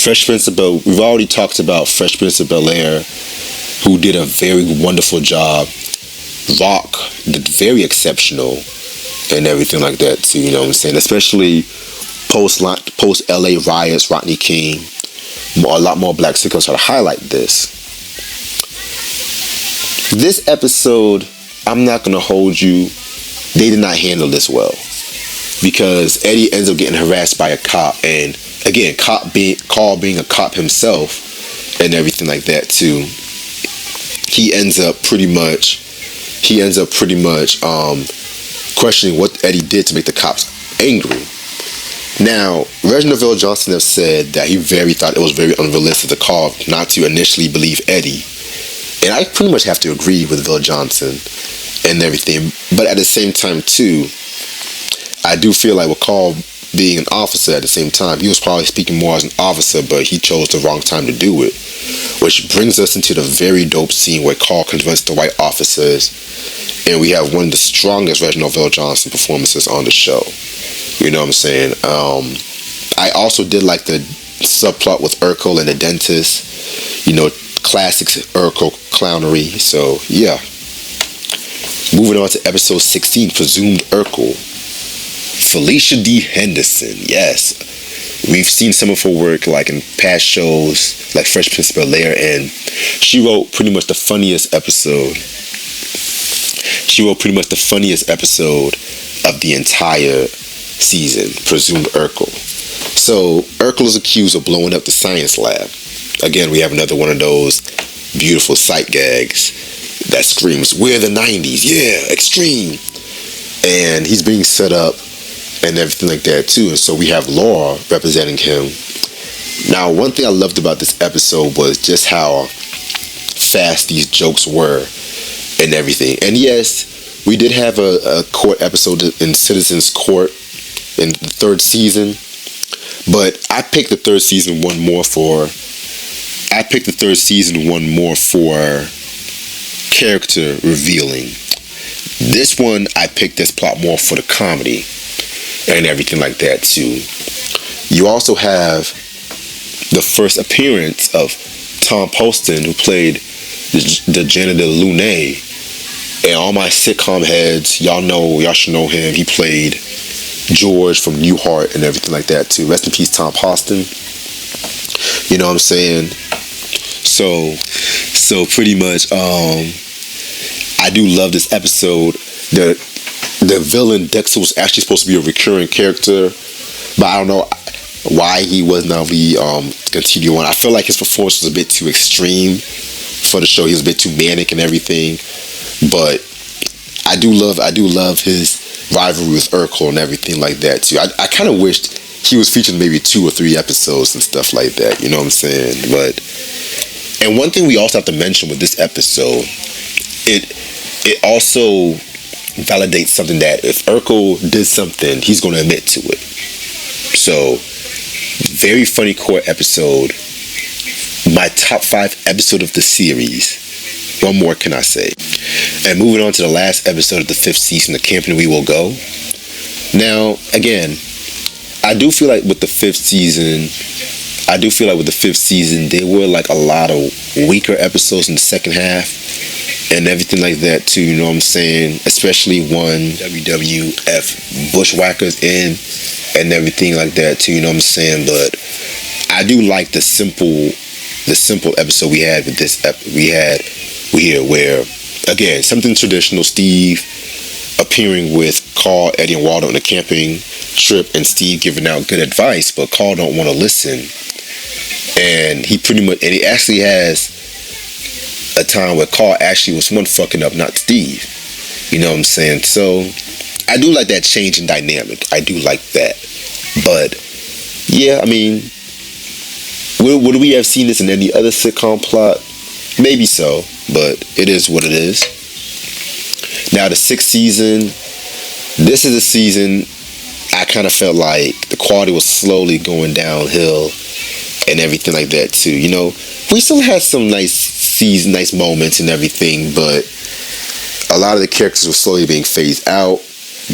Fresh Prince of Bel-Air, we've already talked about Fresh Prince of Bel-Air, who did a very wonderful job. Rock did very exceptional and everything like that too, you know what I'm saying? Especially post LA riots, Rodney King, a lot more black sitcoms try to highlight this. This episode, I'm not going to hold you, they did not handle this well, because Eddie ends up getting harassed by a cop, and again, Carl being a cop himself and everything like that too, he ends up pretty much questioning what Eddie did to make the cops angry. Now, Reginald VelJohnson have said that he thought it was very unrealistic to Carl not to initially believe Eddie, and I pretty much have to agree with VelJohnson and everything. But at the same time too, I do feel like with Carl being an officer at the same time, he was probably speaking more as an officer, but he chose the wrong time to do it. Which brings us into the very dope scene where Carl convinced the white officers, and we have one of the strongest Reginald VelJohnson performances on the show. You know what I'm saying? I also did like the subplot with Urkel and the dentist. You know, classics Urkel clownery. So yeah. Moving on to episode 16, Presumed Urkel. Felicia D. Henderson. Yes. We've seen some of her work like in past shows like Fresh Prince of Bel-Air, and she wrote pretty much the funniest episode. Of the entire season, Presumed Urkel. So Urkel is accused of blowing up the science lab. Again, we have another one of those beautiful sight gags that screams, "We're the 90s, yeah, extreme." And he's being set up and everything like that too. And so we have Laura representing him. Now, one thing I loved about this episode was just how fast these jokes were and everything. And yes, we did have a court episode in Citizens Court in the third season, but I picked the third season one more for character revealing. This one I picked this plot more for the comedy and everything like that too. You also have the first appearance of Tom Poston, who played the janitor Lune. And all my sitcom heads, y'all should know him. He played George from Newhart and everything like that too. Rest in peace, Tom Poston. You know what I'm saying? So pretty much, I do love this episode. The villain Dexter was actually supposed to be a recurring character, but I don't know why he was not really continued on. I feel like his performance was a bit too extreme for the show. He was a bit too manic and everything, but I do love his rivalry with Urkel and everything like that too. I kind of wished he was featured in maybe 2 or 3 episodes and stuff like that. You know what I'm saying? And one thing we also have to mention with this episode, it also validates something that if Urkel did something, he's going to admit to it. So, very funny court episode. My top 5 episode of the series. What more can I say? And moving on to the last episode of the 5th season, The Camping We Will Go. Now, again, I do feel like with the 5th season, there were like a lot of weaker episodes in the second half and everything like that too, you know what I'm saying? Especially one WWF Bushwhackers in and everything like that too, you know what I'm saying? But I do like the simple episode we had with this where, again, something traditional, Steve appearing with Carl, Eddie, and Waldo on a camping trip, and Steve giving out good advice, but Carl don't want to listen. And he actually has a time where Carl actually was someone fucking up, not Steve. You know what I'm saying? So I do like that change in dynamic. I do like that. But yeah, I mean, would we have seen this in any other sitcom plot? Maybe so, but it is what it is. Now the 6th season, this is a season I kind of felt like the quality was slowly going downhill and everything like that too. You know, we still had some nice moments and everything, but a lot of the characters were slowly being phased out.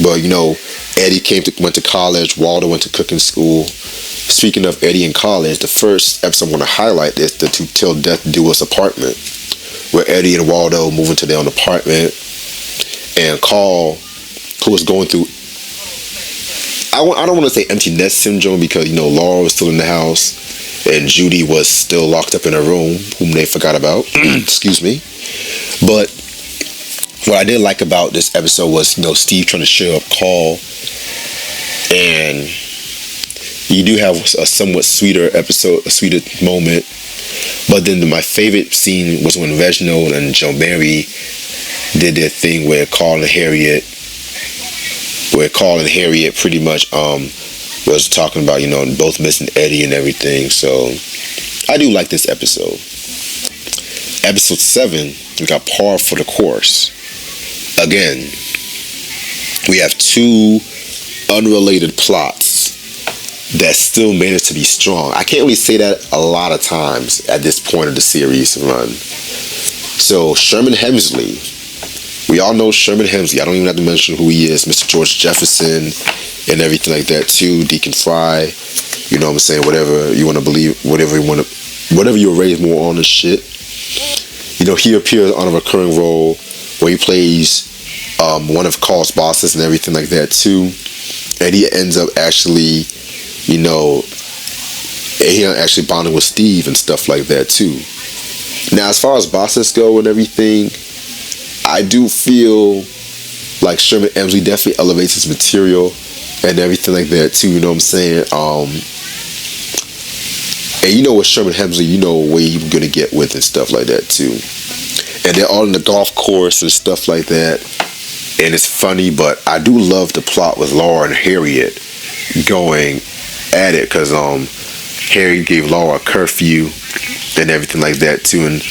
But you know, Eddie went to college, Waldo went to cooking school. Speaking of Eddie in college, the first episode I want to highlight is the To Till Death Do Us apartment, where Eddie and Waldo move into their own apartment, and Carl, who was going through, I don't want to say empty nest syndrome, because you know Laura was still in the house and Judy was still locked up in her room, whom they forgot about. Excuse me. But what I did like about this episode was, you know, Steve trying to cheer up Carl, and you do have a somewhat sweeter episode, a sweeter moment. But then my favorite scene was when Reginald and Joe Mary did their thing where Carl and Harriet pretty much was talking about, you know, both missing Eddie and everything. So I do like this episode. Episode 7, we got Par for the Course. Again, we have 2 unrelated plots that still managed to be strong. I can't really say that a lot of times at this point of the series run. So Sherman Hemsley, we all know Sherman Hemsley. I don't even have to mention who he is. Mr. George Jefferson and everything like that too. Deacon Fry, you know what I'm saying? Whatever you want to believe, whatever you were raised more on and shit. You know, he appears on a recurring role where he plays one of Carl's bosses and everything like that too. And he ends up actually, you know, he actually bonding with Steve and stuff like that too. Now, as far as bosses go and everything, I do feel like Sherman Hemsley definitely elevates his material and everything like that too, you know what I'm saying? And you know with Sherman Hemsley, you know where you're gonna get with and stuff like that too. And they're all in the golf course and stuff like that. And it's funny, but I do love the plot with Laura and Harriet going at it, because Harry gave Laura a curfew and everything like that too, and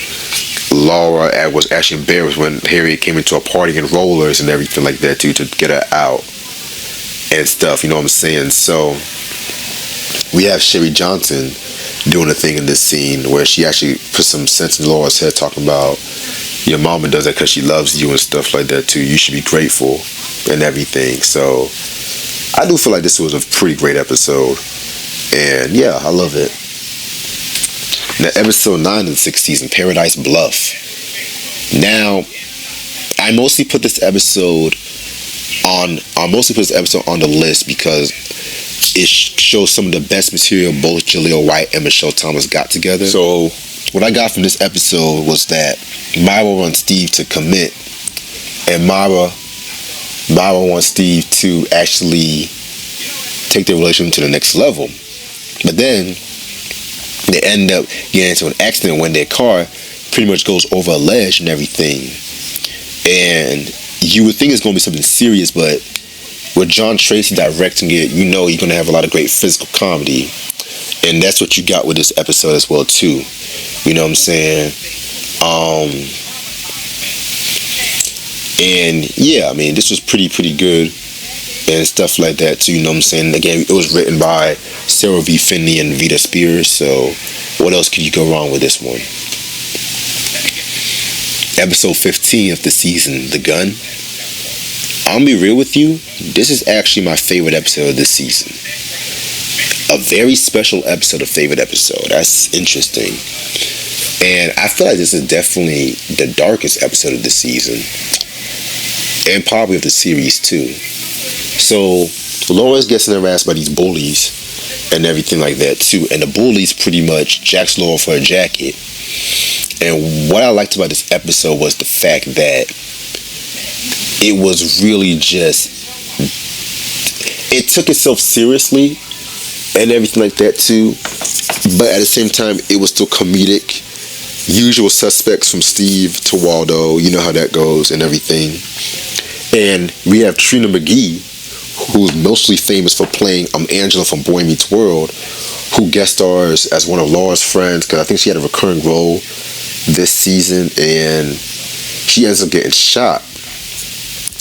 Laura was actually embarrassed when Harry came into a party in rollers and everything like that too to get her out and stuff, you know what I'm saying? So we have Sherry Johnson doing a thing in this scene where she actually put some sense in Laura's head, talking about your mama does that because she loves you and stuff like that too. You should be grateful and everything. So I do feel like this was a pretty great episode, and yeah, I love it. Now, episode 9 of the 6th season, Paradise Bluff. Now, I mostly put this episode on the list because it shows some of the best material both Jaleel White and Michelle Thomas got together. So what I got from this episode was that Myra wants Steve to commit, and Myra wants Steve to actually take their relationship to the next level. But then they end up getting into an accident when their car pretty much goes over a ledge and everything. And you would think it's going to be something serious, but with John Tracy directing it, you know you're going to have a lot of great physical comedy. And that's what you got with this episode as well too. You know what I'm saying? And yeah, I mean, this was pretty good and stuff like that too, you know what I'm saying? Again, it was written by Sarah V. Finley and Vita Spears, so what else could you go wrong with this one? Episode 15 of the season, The Gun. I'll be real with you, this is actually my favorite episode of this season. A very special episode, a favorite episode. That's interesting. And I feel like this is definitely the darkest episode of the season, and probably of the series too. So Laura's getting harassed by these bullies and everything like that too, and the bullies pretty much jacks Laura for her jacket. And what I liked about this episode was the fact that it was really just, it took itself seriously and everything like that too, but at the same time it was still comedic. Usual suspects from Steve to Waldo, you know how that goes and everything. And we have Trina McGee, who's mostly famous for playing Angela from Boy Meets World, who guest stars as one of Laura's friends, because I think she had a recurring role this season, and she ends up getting shot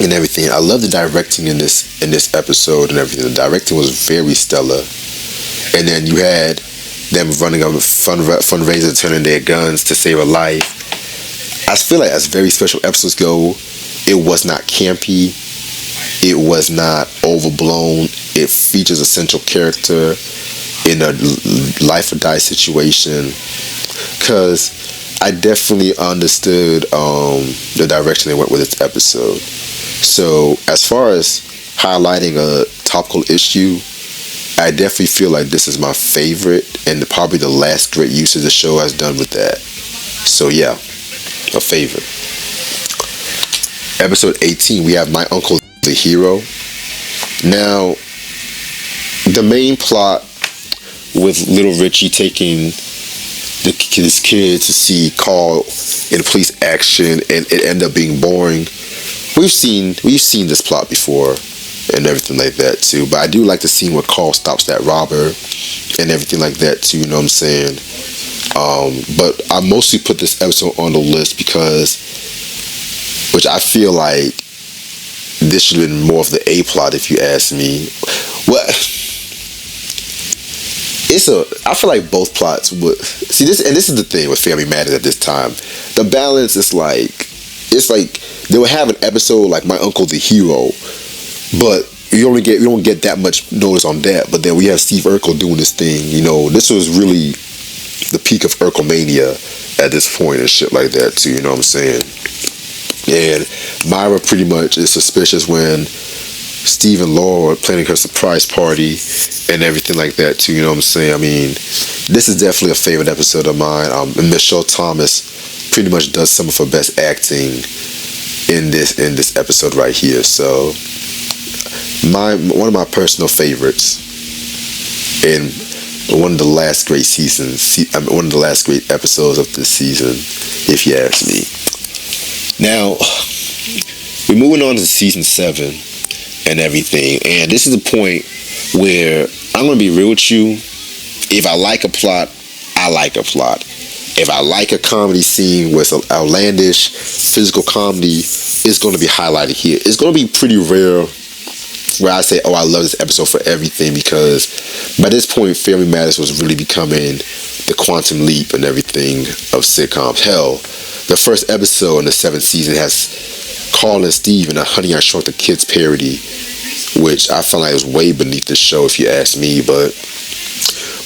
and everything. I love the directing in this episode and everything. The directing was very stellar. And then you had them running up a fundraiser, turning their guns to save a life. I feel like as very special episodes go, it was not campy, it was not overblown. It features a central character in a life or die situation, because I definitely understood the direction they went with this episode. So as far as highlighting a topical issue, I definitely feel like this is my favorite and probably the last great use the show has done with that. So yeah, a favorite. Episode 18, we have My Uncle the Hero. Now, the main plot with Little Richie taking his kid to see Carl in police action, and it ended up being boring. We've seen this plot before and everything like that too, but I do like the scene where Carl stops that robber and everything like that too, you know what I'm saying? But I mostly put this episode on the list because, which I feel like this should have been more of the A plot if you ask me. Well, I feel like both plots would see this, and this is the thing with Family Matters at this time. The balance is like, it's like they would have an episode like My Uncle the Hero, but you don't get that much notice on that. But then we have Steve Urkel doing this thing. You know, this was really the peak of Urkelmania at this point and shit like that too. You know what I'm saying? And Myra pretty much is suspicious when Steve and Laura are planning her surprise party and everything like that too. You know what I'm saying? I mean, this is definitely a favorite episode of mine. And Michelle Thomas pretty much does some of her best acting in this episode right here. So one of my personal favorites, and one of the last great one of the last great episodes of this season, if you ask me. Now, we're moving on to season 7 and everything, and this is the point where I'm going to be real with you. If I like a plot, I like a plot. If I like a comedy scene with an outlandish physical comedy, it's going to be highlighted here. It's going to be pretty rare where I say, oh, I love this episode for everything, because by this point, Family Matters was really becoming the quantum leap and everything of sitcoms. Hell, the first episode in the 7th season has Carl and Steve in a Honey, I Shrunk the Kids parody, which I felt like was way beneath the show if you ask me. But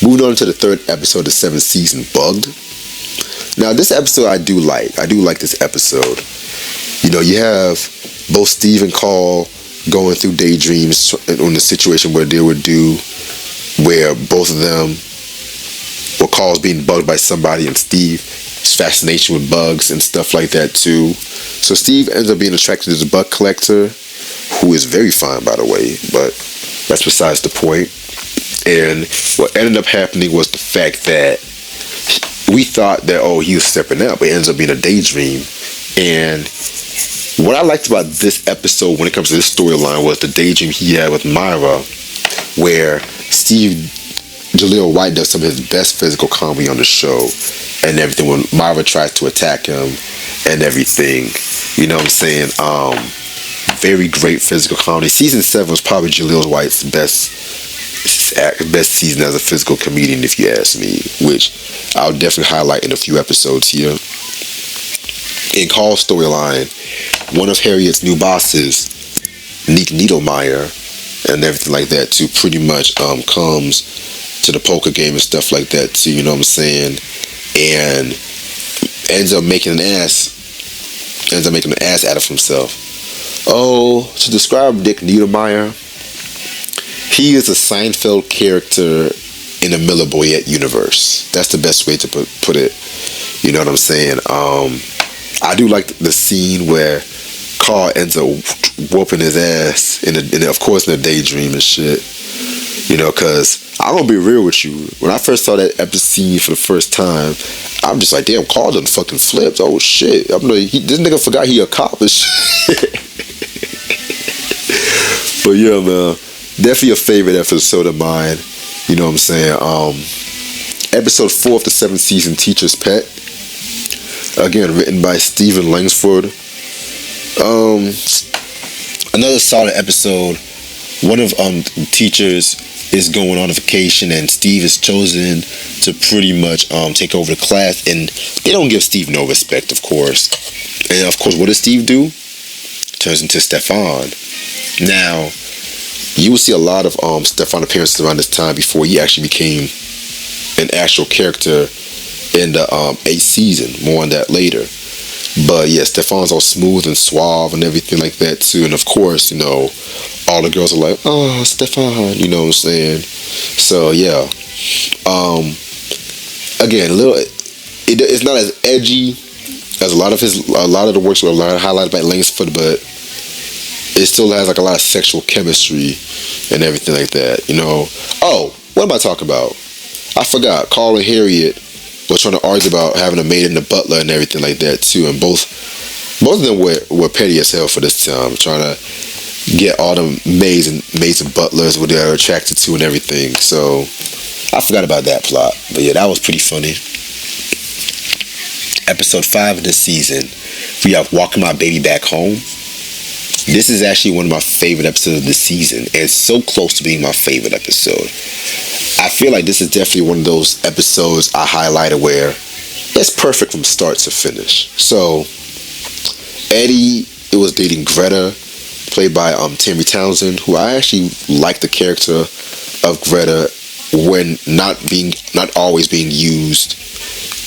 moving on to the 3rd episode of the 7th season, Bugged. Now, this episode I do like. I do like this episode. You know, you have both Steve and Carl going through daydreams on the situation where they would do, where both of them, where Carl's being bugged by somebody and Steve's fascination with bugs and stuff like that too. So Steve ends up being attracted to the bug collector, who is very fine, by the way, but that's besides the point. And what ended up happening was the fact that we thought that, oh, he was stepping out, but it ends up being a daydream. And what I liked about this episode when it comes to this storyline was the daydream he had with Myra, where Steve Jaleel White does some of his best physical comedy on the show and everything when Myra tries to attack him and everything. You know what I'm saying? Very great physical comedy. Season 7 was probably Jaleel White's best season as a physical comedian, if you ask me, which I'll definitely highlight in a few episodes here. In Carl's storyline, one of Harriet's new bosses, Nick Needlemeyer, and everything like that too, pretty much comes to the poker game and stuff like that too, you know what I'm saying, and ends up making an ass out of himself. Oh, to describe Nick Needlemeyer, he is a Seinfeld character in the Miller Boyette universe. That's the best way to put it. You know what I'm saying? I do like the scene where Carl ends up whooping his ass, of course in a daydream and shit. You know, because I'm going to be real with you. When I first saw that episode scene for the first time, I'm just like, damn, Carl done fucking flipped. Oh, shit. I'm like, this nigga forgot he a cop and shit. But yeah, man. Definitely a favorite episode of mine. You know what I'm saying? Episode 4 of the 7th season, Teacher's Pet. Again, written by Stephen Langsford. Another solid episode. One of teachers is going on a vacation, and Steve is chosen to pretty much take over the class, and they don't give Steve no respect, of course. And of course, what does Steve do? Turns into Stefan. Now, you will see a lot of Stefan appearances around this time before he actually became an actual character in the 8th season. More on that later. But yeah, Stefan's all smooth and suave and everything like that too. And of course, you know, all the girls are like, oh, Stefan, you know what I'm saying? So yeah. Again, it's not as edgy as a lot of the works were highlighted by Langsford, but it still has like a lot of sexual chemistry and everything like that, you know. Oh, what am I talking about? I forgot. Carl and Harriet were trying to argue about having a maid and a butler and everything like that too, and both of them were petty as hell for this time, trying to get all the maids and butlers what they're attracted to and everything. So I forgot about that plot, but yeah, that was pretty funny. Episode 5 of this season, we have Walking My Baby Back Home. This is actually one of my favorite episodes of the season, and it's so close to being my favorite episode. I feel like this is definitely one of those episodes I highlighted where it's perfect from start to finish. So, Eddie, it was dating Greta, played by Tammy Townsend, who I actually like the character of Greta when not always being used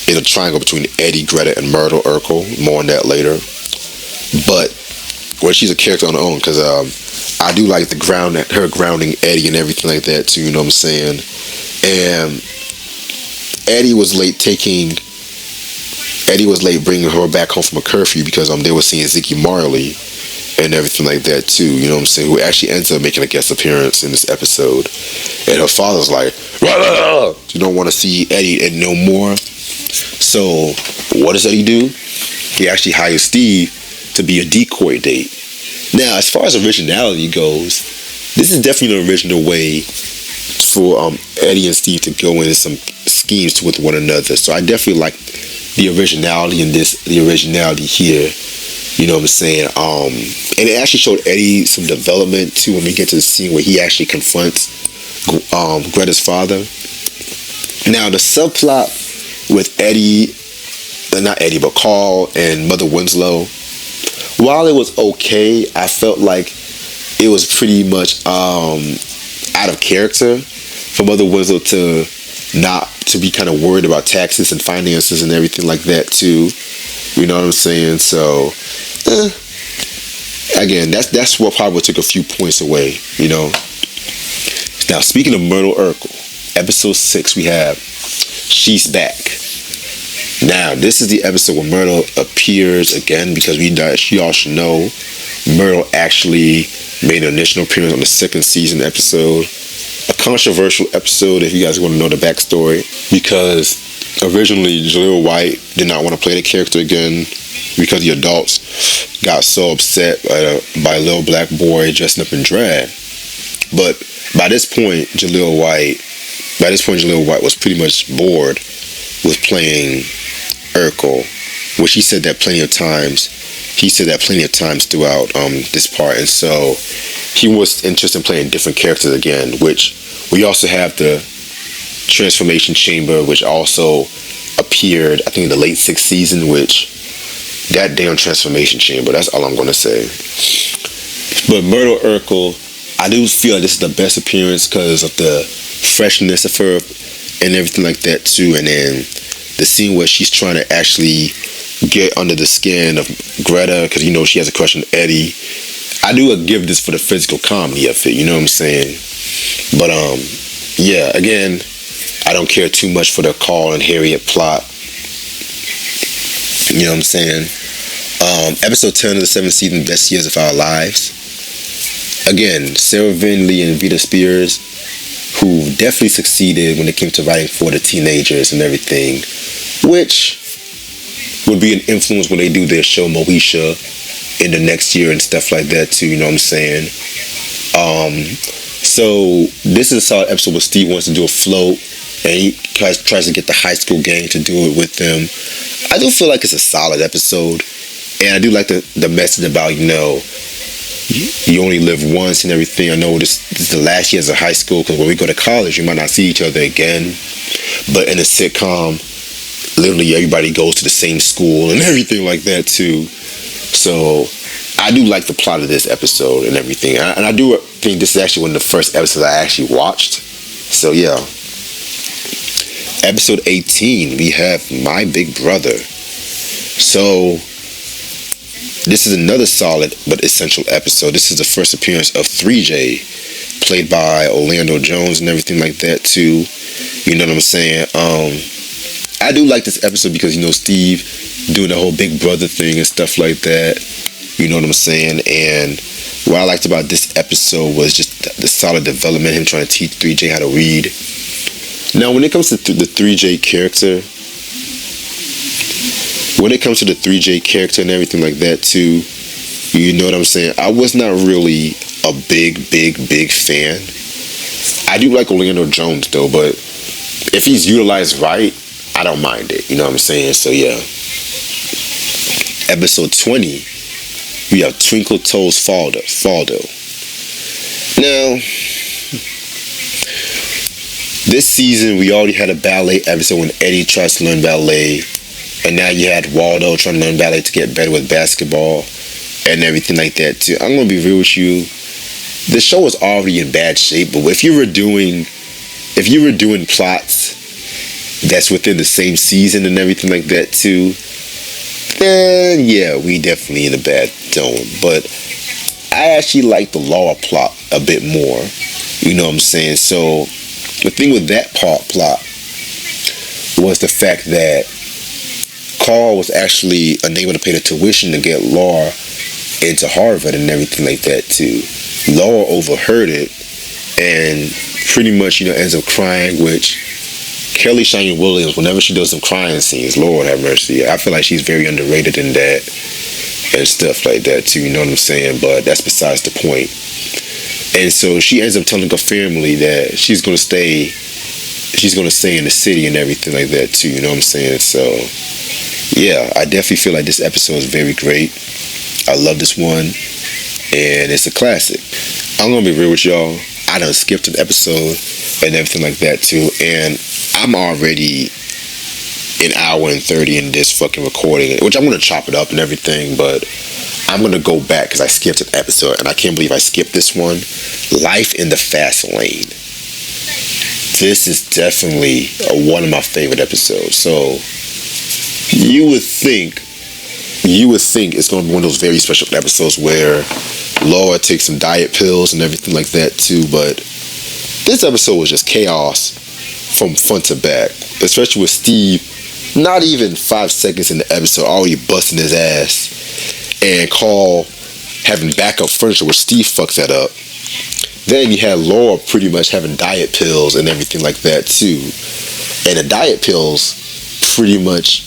in a triangle between Eddie, Greta, and Myrtle Urkel. More on that later. But well, she's a character on her own, because I do like her grounding Eddie and everything like that too, you know what I'm saying? And Eddie was late bringing her back home from a curfew because they were seeing Ziggy Marley and everything like that too, you know what I'm saying? Who actually ends up making a guest appearance in this episode. And her father's like, you don't want to see Eddie no more. So what does Eddie do? He actually hires Steve to be a decoy date. Now, as far as originality goes, this is definitely an original way for Eddie and Steve to go into some schemes with one another. So I definitely like the originality in this, the originality here. You know what I'm saying? And it actually showed Eddie some development too when we get to the scene where he actually confronts Greta's father. Now the subplot with Eddie, not Eddie, but Carl and Mother Winslow, while it was okay, I felt like it was pretty much out of character for Mother Winslow to not to be kind of worried about taxes and finances and everything like that too. You know what I'm saying? So again, that's what probably took a few points away. You know. Now speaking of Myrtle Urkel, episode 6 we have She's Back. Now this is the episode where Myrtle appears again because she also know Myrtle actually made an initial appearance on the second season episode. A controversial episode if you guys want to know the backstory, because originally Jaleel White did not want to play the character again because the adults got so upset by a little black boy dressing up in drag. But by this point Jaleel White was pretty much bored with playing Urkel, which he said that plenty of times. He said that plenty of times throughout this part, and so he was interested in playing different characters again, which we also have the Transformation Chamber, which also appeared, I think, in the late 6th season, which, that damn Transformation Chamber, that's all I'm going to say. But Myrtle Urkel, I do feel like this is the best appearance because of the freshness of her and everything like that too, and then the scene where she's trying to actually get under the skin of Greta because you know she has a crush on Eddie. I do give this for the physical comedy of it, you know what I'm saying? But yeah, again, I don't care too much for the Carl and Harriet plot. You know what I'm saying? Episode 10 of the 7th season, Best Years of Our Lives. Again, Sarah Vin Lee and Vita Spears, who definitely succeeded when it came to writing for the teenagers and everything, which would be an influence when they do their show Moesha in the next year and stuff like that too, you know what I'm saying? So this is a solid episode where Steve wants to do a float and he tries to get the high school gang to do it with them. I do feel like it's a solid episode, and I do like the message about, you know, you only live once and everything. I know this is the last years of high school because when we go to college, you might not see each other again. But in a sitcom, literally everybody goes to the same school and everything like that too. So I do like the plot of this episode and everything. And I do think this is actually one of the first episodes I actually watched. So yeah. Episode 18, we have My Big Brother. So this is another solid but essential episode. This is the first appearance of 3J, played by Orlando Jones and everything like that too. You know what I'm saying? I do like this episode because, you know, Steve doing the whole Big Brother thing and stuff like that. You know what I'm saying? And what I liked about this episode was just the solid development, him trying to teach 3J how to read. Now, when it comes to the 3J character, and everything like that too, you know what I'm saying? I was not really a big fan. I do like Orlando Jones though, but if he's utilized right, I don't mind it. You know what I'm saying? So yeah. Episode 20, we have Twinkle Toes Faldo. Now, this season we already had a ballet episode when Eddie tries to learn ballet. And now you had Waldo trying to learn ballet to get better with basketball and everything like that too. I'm going to be real with you. The show was already in bad shape, but if you were doing plots that's within the same season and everything like that too, then yeah, we definitely in a bad zone. But I actually like the Laura plot a bit more. You know what I'm saying? So the thing with that plot was the fact that Carl was actually unable to pay the tuition to get Laura into Harvard and everything like that too. Laura overheard it and pretty much, you know, ends up crying, which Kelly Shine Williams, whenever she does some crying scenes, Lord have mercy, I feel like she's very underrated in that and stuff like that too, you know what I'm saying? But that's besides the point. And so she ends up telling her family that she's gonna stay in the city and everything like that too, you know what I'm saying? So yeah, I definitely feel like this episode is very great. I love this one, and it's a classic. I'm gonna be real with y'all. I done skipped an episode and everything like that too, and I'm already an hour and 30 in this fucking recording, which I'm gonna chop it up and everything, but I'm gonna go back because I skipped an episode, and I can't believe I skipped this one. Life in the Fast Lane. This is definitely one of my favorite episodes. So you would think it's gonna be one of those very special episodes where Laura takes some diet pills and everything like that too, but this episode was just chaos from front to back, especially with Steve not even 5 seconds in the episode already busting his ass, and Carl having backup furniture where Steve fucks that up. Then you had Laura pretty much having diet pills and everything like that too, and the diet pills pretty much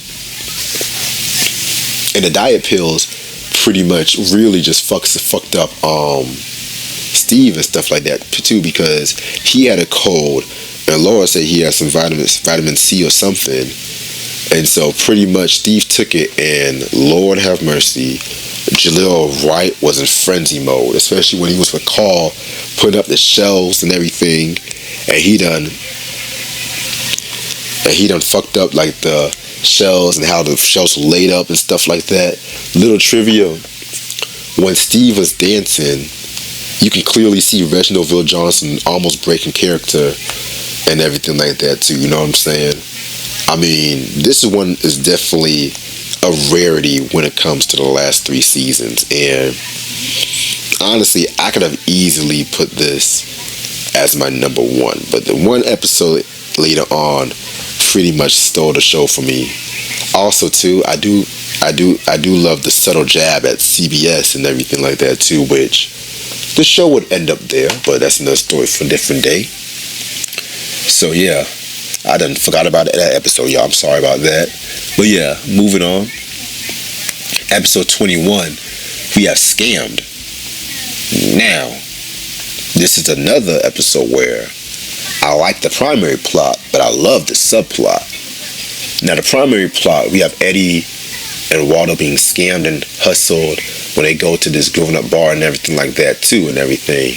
really just fucked up Steve and stuff like that too, because he had a cold and Laura said he had some vitamin C or something, and so pretty much Steve took it, and Lord have mercy, Jaleel Wright was in frenzy mode, especially when he was with Carl putting up the shelves and everything, and he done fucked up like the shelves and how the shelves were laid up and stuff like that. Little trivia, when Steve was dancing, you can clearly see Reginald VelJohnson almost breaking character and everything like that too, you know what I'm saying? I mean, this one is definitely a rarity when it comes to the last 3 seasons, and honestly, I could have easily put this as my number 1, but the one episode later on pretty much stole the show for me. Also too, I do love the subtle jab at CBS and everything like that too, which the show would end up there, but that's another story for a different day. So yeah, I done forgot about that episode, y'all. I'm sorry about that. But yeah, moving on. Episode 21, we have Scammed. Now, this is another episode where I like the primary plot, but I love the subplot. Now, the primary plot, we have Eddie and Waldo being scammed and hustled when they go to this grown-up bar and everything like that too, and everything.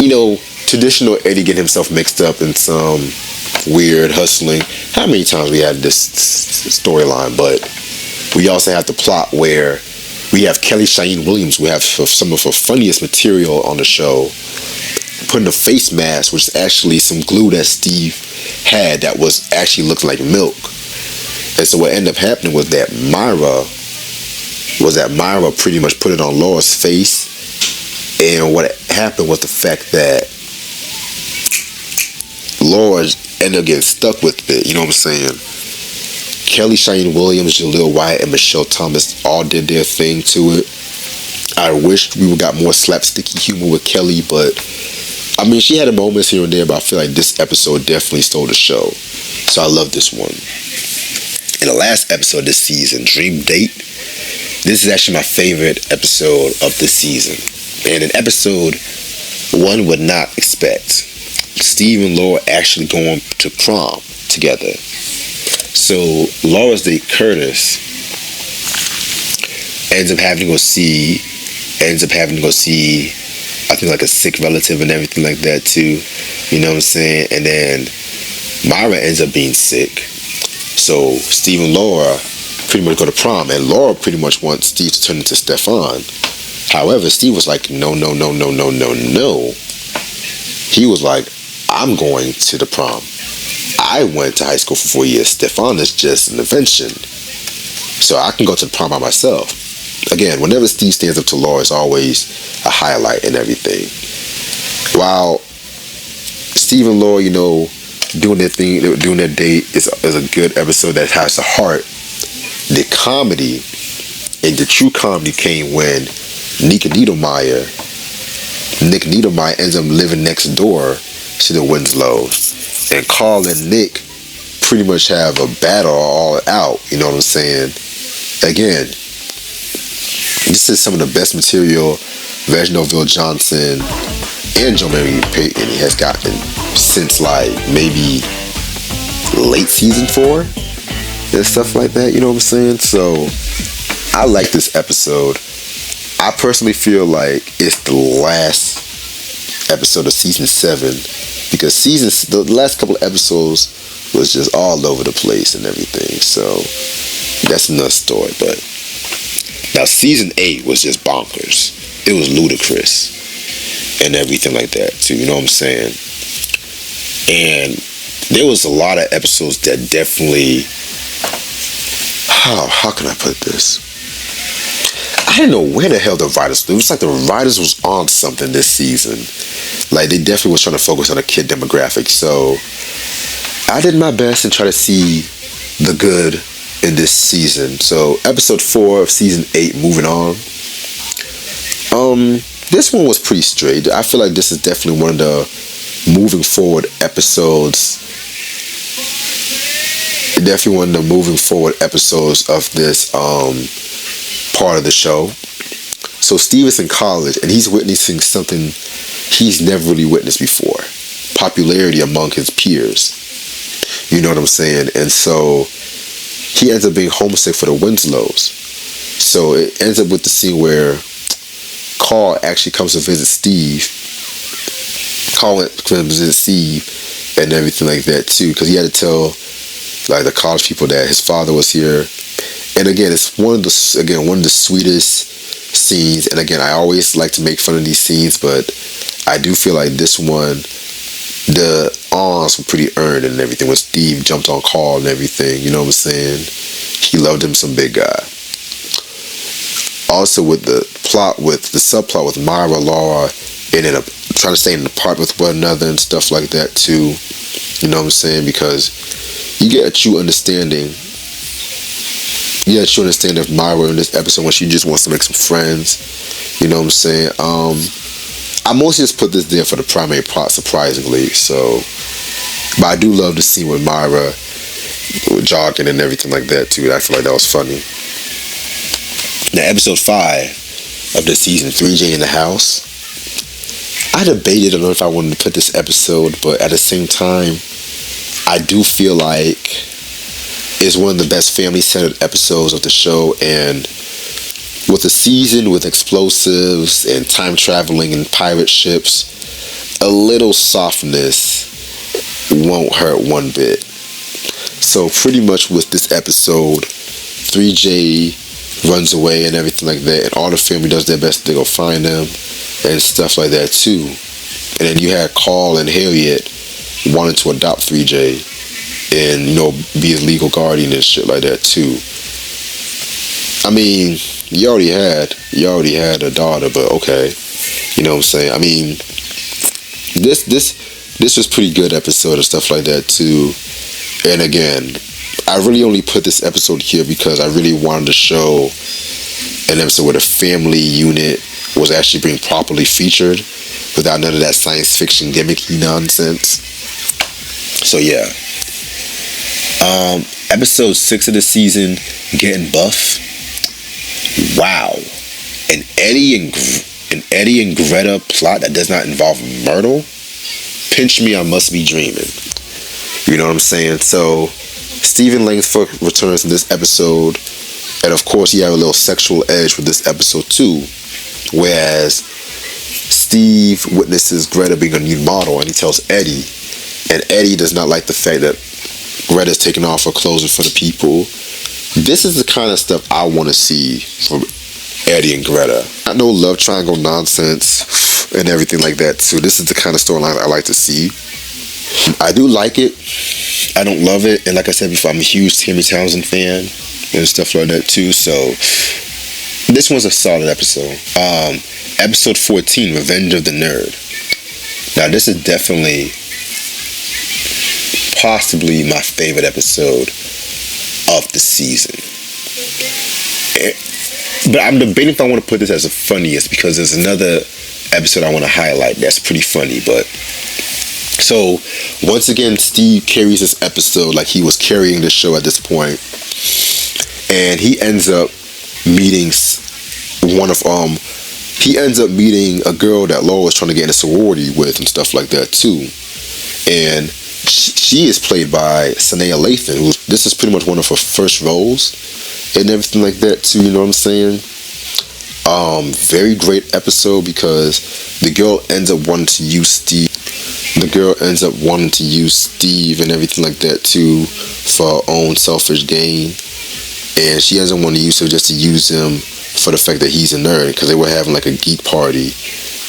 You know, traditional Eddie getting himself mixed up in some weird hustling. How many times we had this storyline? But we also have the plot where we have Kelly Shaeen Williams. We have some of her funniest material on the show, putting a face mask, which is actually some glue that Steve had that was actually looked like milk. And so what ended up happening was that Myra pretty much put it on Laura's face. And what happened was the fact that Laura ended up getting stuck with it, you know what I'm saying? Kelly Shaeen Williams, Jaleel Wyatt, and Michelle Thomas all did their thing to it. I wish we got more slapsticky humor with Kelly, but I mean, she had a moments here and there, but I feel like this episode definitely stole the show. So I love this one. In the last episode this season, Dream Date, this is actually my favorite episode of the season. And an episode one would not expect. Steve and Laura actually going to prom together. So Laura's date, Curtis, ends up having to go see, I think, like a sick relative and everything like that too. You know what I'm saying? And then Myra ends up being sick. So Steve and Laura pretty much go to prom, and Laura pretty much wants Steve to turn into Stefan. However, Steve was like, no. He was like, I'm going to the prom. I went to high school for 4 years. Stefan is just an invention. So I can go to the prom by myself. Again, whenever Steve stands up to Laura, it's always a highlight and everything. While Steve and Laura, you know, doing their thing, doing their date is a good episode that has a heart. The comedy and the true comedy came when Nick Niedermeyer ends up living next door to the Winslows, and Carl and Nick pretty much have a battle all out, you know what I'm saying? Again, this is some of the best material Reginald Ville Johnson and Joe Mary Payton has gotten since like maybe late season 4 and stuff like that, you know what I'm saying? So I like this episode. I personally feel like it's the last episode of season 7 because the last couple of episodes was just all over the place and everything. So that's another story. But now season 8 was just bonkers. It was ludicrous and everything like that too, you know what I'm saying? And there was a lot of episodes that definitely, how can I put this? I didn't know where the hell the writers, it was like the writers was on something this season. Like they definitely was trying to focus on a kid demographic. So I did my best and try to see the good in this season. So episode 4 of season 8, moving on. This one was pretty straight. I feel like this is definitely one of the moving forward episodes. Definitely one of the moving forward episodes of this part of the show. So Steve is in college and he's witnessing something he's never really witnessed before. Popularity among his peers. You know what I'm saying? And so he ends up being homesick for the Winslows. So it ends up with the scene where Carl actually comes to visit Steve. Carl comes to visit Steve and everything like that too, because he had to tell like the college people that his father was here. And again, it's one of the sweetest scenes. And again, I always like to make fun of these scenes, but I do feel like this one, the awns were pretty earned and everything. When Steve jumped on Carl and everything, you know what I'm saying? He loved him some big guy. Also with the subplot with Myra, Laura, and then trying to stay in the apartment with one another and stuff like that too. You know what I'm saying? Because you get a true understanding. You get a true understanding of Myra in this episode when she just wants to make some friends. You know what I'm saying? I mostly just put this there for the primary plot, surprisingly. So, but I do love the scene with Myra jogging and everything like that too. I feel like that was funny. Now, episode 5 of the season, 3J in the House. I debated, I don't know if I wanted to put this episode, but at the same time, I do feel like it's one of the best family-centered episodes of the show, and with a season with explosives and time traveling and pirate ships, a little softness won't hurt one bit. So pretty much with this episode, 3J runs away and everything like that, and all the family does their best to go find them and stuff like that too. And then you had Carl and Harriet wanting to adopt 3J and, you know, be his legal guardian and shit like that too. I mean, you already had a daughter, but okay, you know what I'm saying? I mean, this was pretty good episode and stuff like that too. And again, I really only put this episode here because I really wanted to show an episode where the family unit was actually being properly featured without none of that science fiction gimmicky nonsense. So yeah. Episode 6 of the season, Getting Buff. Wow. An Eddie and Greta plot that does not involve Myrtle? Pinch me, I must be dreaming. You know what I'm saying? So Stephen Langford returns in this episode, and of course you have a little sexual edge with this episode too, whereas Steve witnesses Greta being a new model and he tells Eddie, and Eddie does not like the fact that Greta's taking off her clothes in front of people. This is the kind of stuff I want to see from Eddie and Greta. Not no love triangle nonsense and everything like that. So this is the kind of storyline I like to see. I do like it. I don't love it. And like I said before, I'm a huge Tammy Townsend fan and stuff like that too. So this one's a solid episode. Episode 14, Revenge of the Nerd. Now this is definitely possibly my favorite episode of the season. But I'm debating if I want to put this as the funniest, because there's another episode I want to highlight that's pretty funny. But so once again, Steve carries this episode like he was carrying the show at this point, and he ends up meeting one of he ends up meeting a girl that Laura was trying to get in a sorority with and stuff like that too. And she is played by Sanaa Lathan. This is pretty much one of her first roles and everything like that too, you know what I'm saying? Very great episode because the girl ends up wanting to use Steve. And everything like that too for her own selfish gain. And she doesn't want to use him just to use him for the fact that he's a nerd, because they were having like a geek party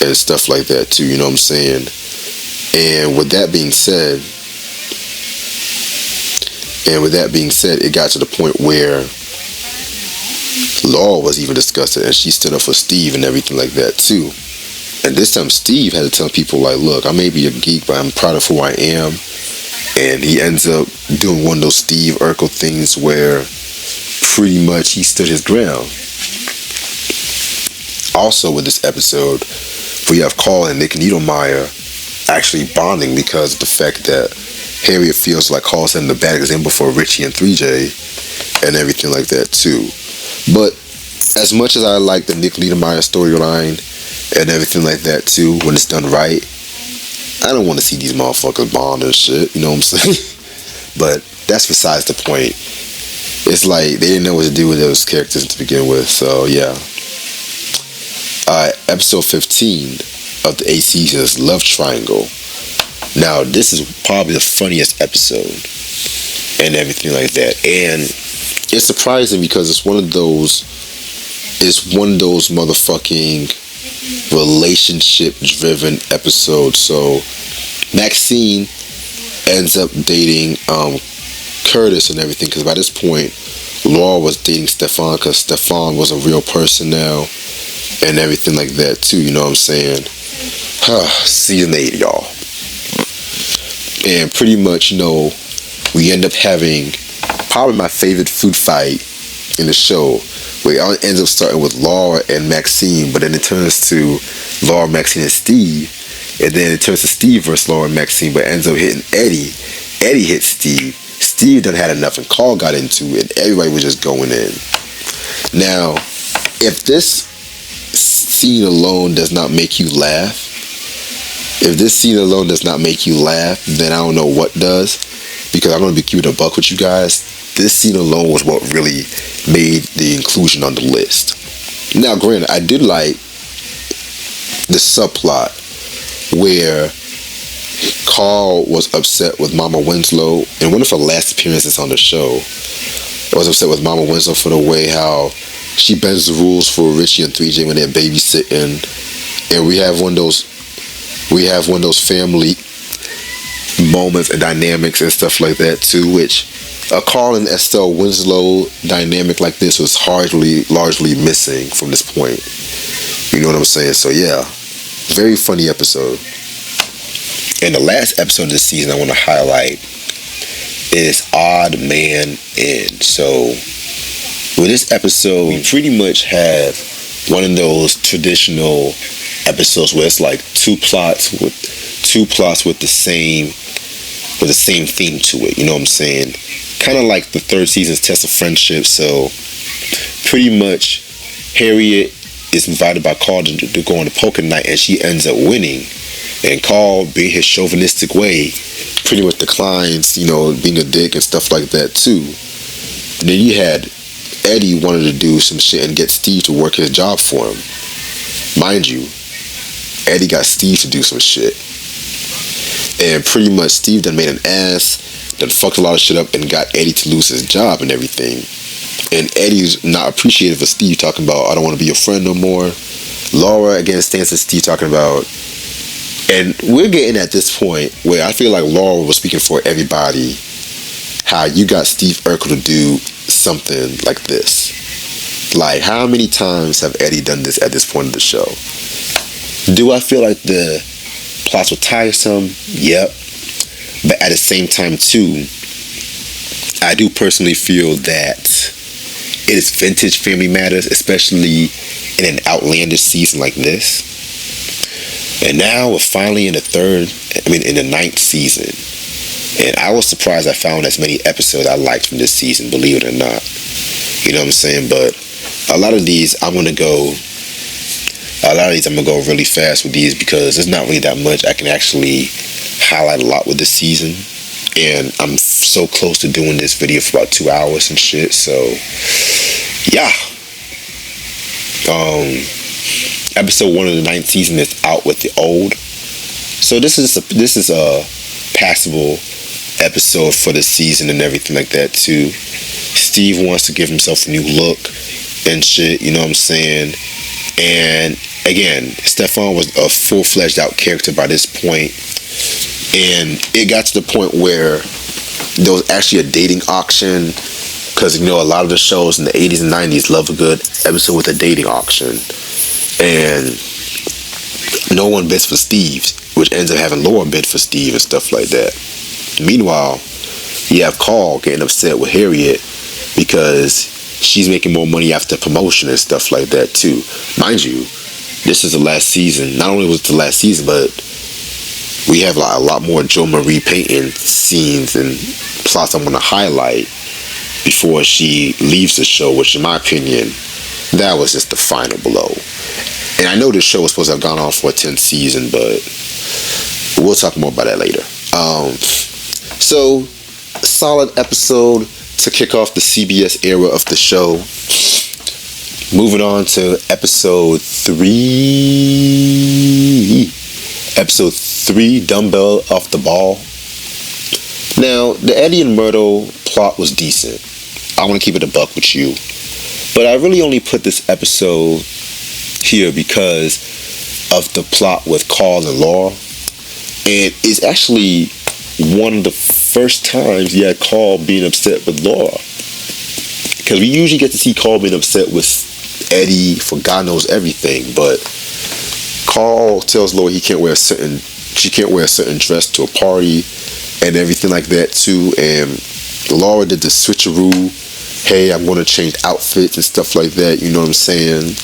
and stuff like that too, you know what I'm saying? And with that being said, it got to the point where Laura was even disgusted and she stood up for Steve and everything like that too. And this time Steve had to tell people like, look, I may be a geek, but I'm proud of who I am. And he ends up doing one of those Steve Urkel things where pretty much he stood his ground. Also with this episode, we have Carl and Nick Niedermeyer actually bonding because of the fact that Harriet feels like Carl's setting the bad example for Richie and 3J and everything like that too. But as much as I like the Nick Niedermeyer storyline and everything like that too, when it's done right, I don't want to see these motherfuckers bond and shit, you know what I'm saying? But that's besides the point. It's like they didn't know what to do with those characters to begin with, so yeah. Episode 15 of the 8th season is Love Triangle. Now, this is probably the funniest episode and everything like that. And it's surprising because it's one of those motherfucking relationship-driven episodes. So, Maxine ends up dating Curtis and everything, because by this point, Laura was dating Stefan, because Stefan was a real person now and everything like that too, you know what I'm saying? Season 8, y'all. And pretty much, you know, we end up having probably my favorite food fight in the show, where it ends up starting with Laura and Maxine, but then it turns to Laura, Maxine, and Steve, and then it turns to Steve versus Laura and Maxine, but ends up hitting Eddie. Eddie hit Steve. Steve done had enough, and Carl got into it. Everybody was just going in. Now, if this scene alone does not make you laugh, then I don't know what does, because I'm going to be keeping a buck with you guys. This scene alone was what really made the inclusion on the list. Now, granted, I did like the subplot where Carl was upset with Mama Winslow, and one of her last appearances on the show, was upset with Mama Winslow for the way how she bends the rules for Richie and 3J when they're babysitting, and we have one of those family moments and dynamics and stuff like that too, which a Carl and Estelle Winslow dynamic like this was largely missing from this point. You know what I'm saying? So yeah, very funny episode. And the last episode of this season I want to highlight is Odd Man In. So with this episode, we pretty much have one of those traditional episodes where it's like two plots with the same theme to it, you know what I'm saying? Kind of like the third season's Test of Friendship. So pretty much Harriet is invited by Carl to go on a poker night, and she ends up winning, and Carl, being his chauvinistic way, pretty much declines, you know, being a dick and stuff like that too. And then you had Eddie wanted to do some shit and get Steve to work his job for him. Mind you, Eddie got Steve to do some shit, and pretty much Steve done made an ass, done fucked a lot of shit up, and got Eddie to lose his job and everything. And Eddie's not appreciative of Steve, talking about, I don't want to be your friend no more. Laura again stands to Steve, talking about, and we're getting at this point where I feel like Laura was speaking for everybody, how you got Steve Urkel to do something like this. Like, how many times have Eddie done this at this point of the show? Do I feel like the plots were tiresome? Yep. But at the same time too, I do personally feel that it is vintage Family Matters, especially in an outlandish season like this. And now we're finally in the ninth season. And I was surprised I found as many episodes I liked from this season, believe it or not. You know what I'm saying? But a lot of these I'm going to go A lot of these I'm gonna go really fast with these because there's not really that much I can actually highlight a lot with this season, and I'm so close to doing this video for about 2 hours and shit. So yeah, episode 1 of the 9th season is out with the old. So this is a passable episode for the season and everything like that too. Steve wants to give himself a new look and shit, you know what I'm saying? And again, Stefan was a full-fledged out character by this point, and it got to the point where there was actually a dating auction, because you know a lot of the shows in the 80s and 90s love a good episode with a dating auction, and no one bids for Steve, which ends up having Laura bid for Steve and stuff like that. Meanwhile, you have Carl getting upset with Harriet because she's making more money after promotion and stuff like that too. Mind you, this is the last season. Not only was it the last season, but we have a lot more Jo Marie painting scenes and plots I'm going to highlight before she leaves the show, which in my opinion, that was just the final blow. And I know this show was supposed to have gone on for a 10th season, but we'll talk more about that later. So, solid episode to kick off the CBS era of the show. Moving on to episode 3. Episode 3, Dumbbell Off the Ball. Now, the Eddie and Myrtle plot was decent. I want to keep it a buck with you. But I really only put this episode here because of the plot with Carl and Laura. And it's actually one of the first times you had Carl being upset with Laura, because we usually get to see Carl being upset with Eddie for God knows everything, but Carl tells Laura she can't wear a certain dress to a party and everything like that too, and Laura did the switcheroo, hey, I'm going to change outfits and stuff like that, you know what I'm saying,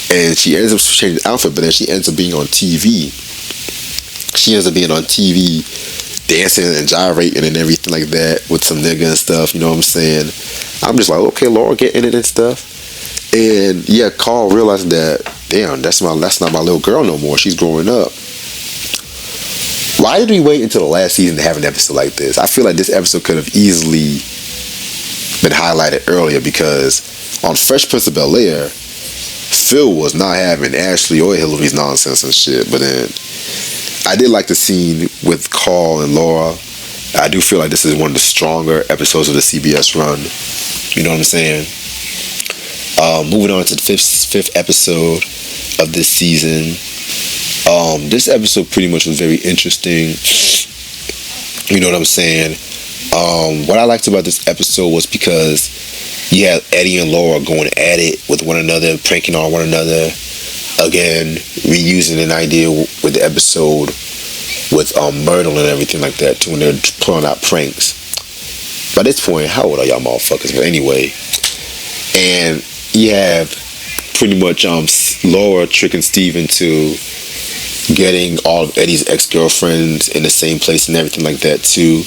and she ends up changing outfit, but then she ends up being on TV. Dancing and gyrating and everything like that with some nigga and stuff, you know what I'm saying? I'm just like, okay, Laura getting it and stuff. And yeah, Carl realized that, damn, that's not my little girl no more. She's growing up. Why did we wait until the last season to have an episode like this? I feel like this episode could have easily been highlighted earlier, because on Fresh Prince of Bel-Air, Phil was not having Ashley or Hillary's nonsense and shit, but then I did like the scene with Carl and Laura. I do feel like this is one of the stronger episodes of the CBS run. You know what I'm saying? Moving on to the fifth episode of this season. This episode pretty much was very interesting. You know what I'm saying? What I liked about this episode was because you had Eddie and Laura going at it with one another, pranking on one another. Again, reusing an idea with the episode with Myrtle and everything like that too, when they're pulling out pranks. By this point, how old are y'all motherfuckers? But anyway, and you have pretty much Laura tricking Steve into getting all of Eddie's ex-girlfriends in the same place and everything like that too.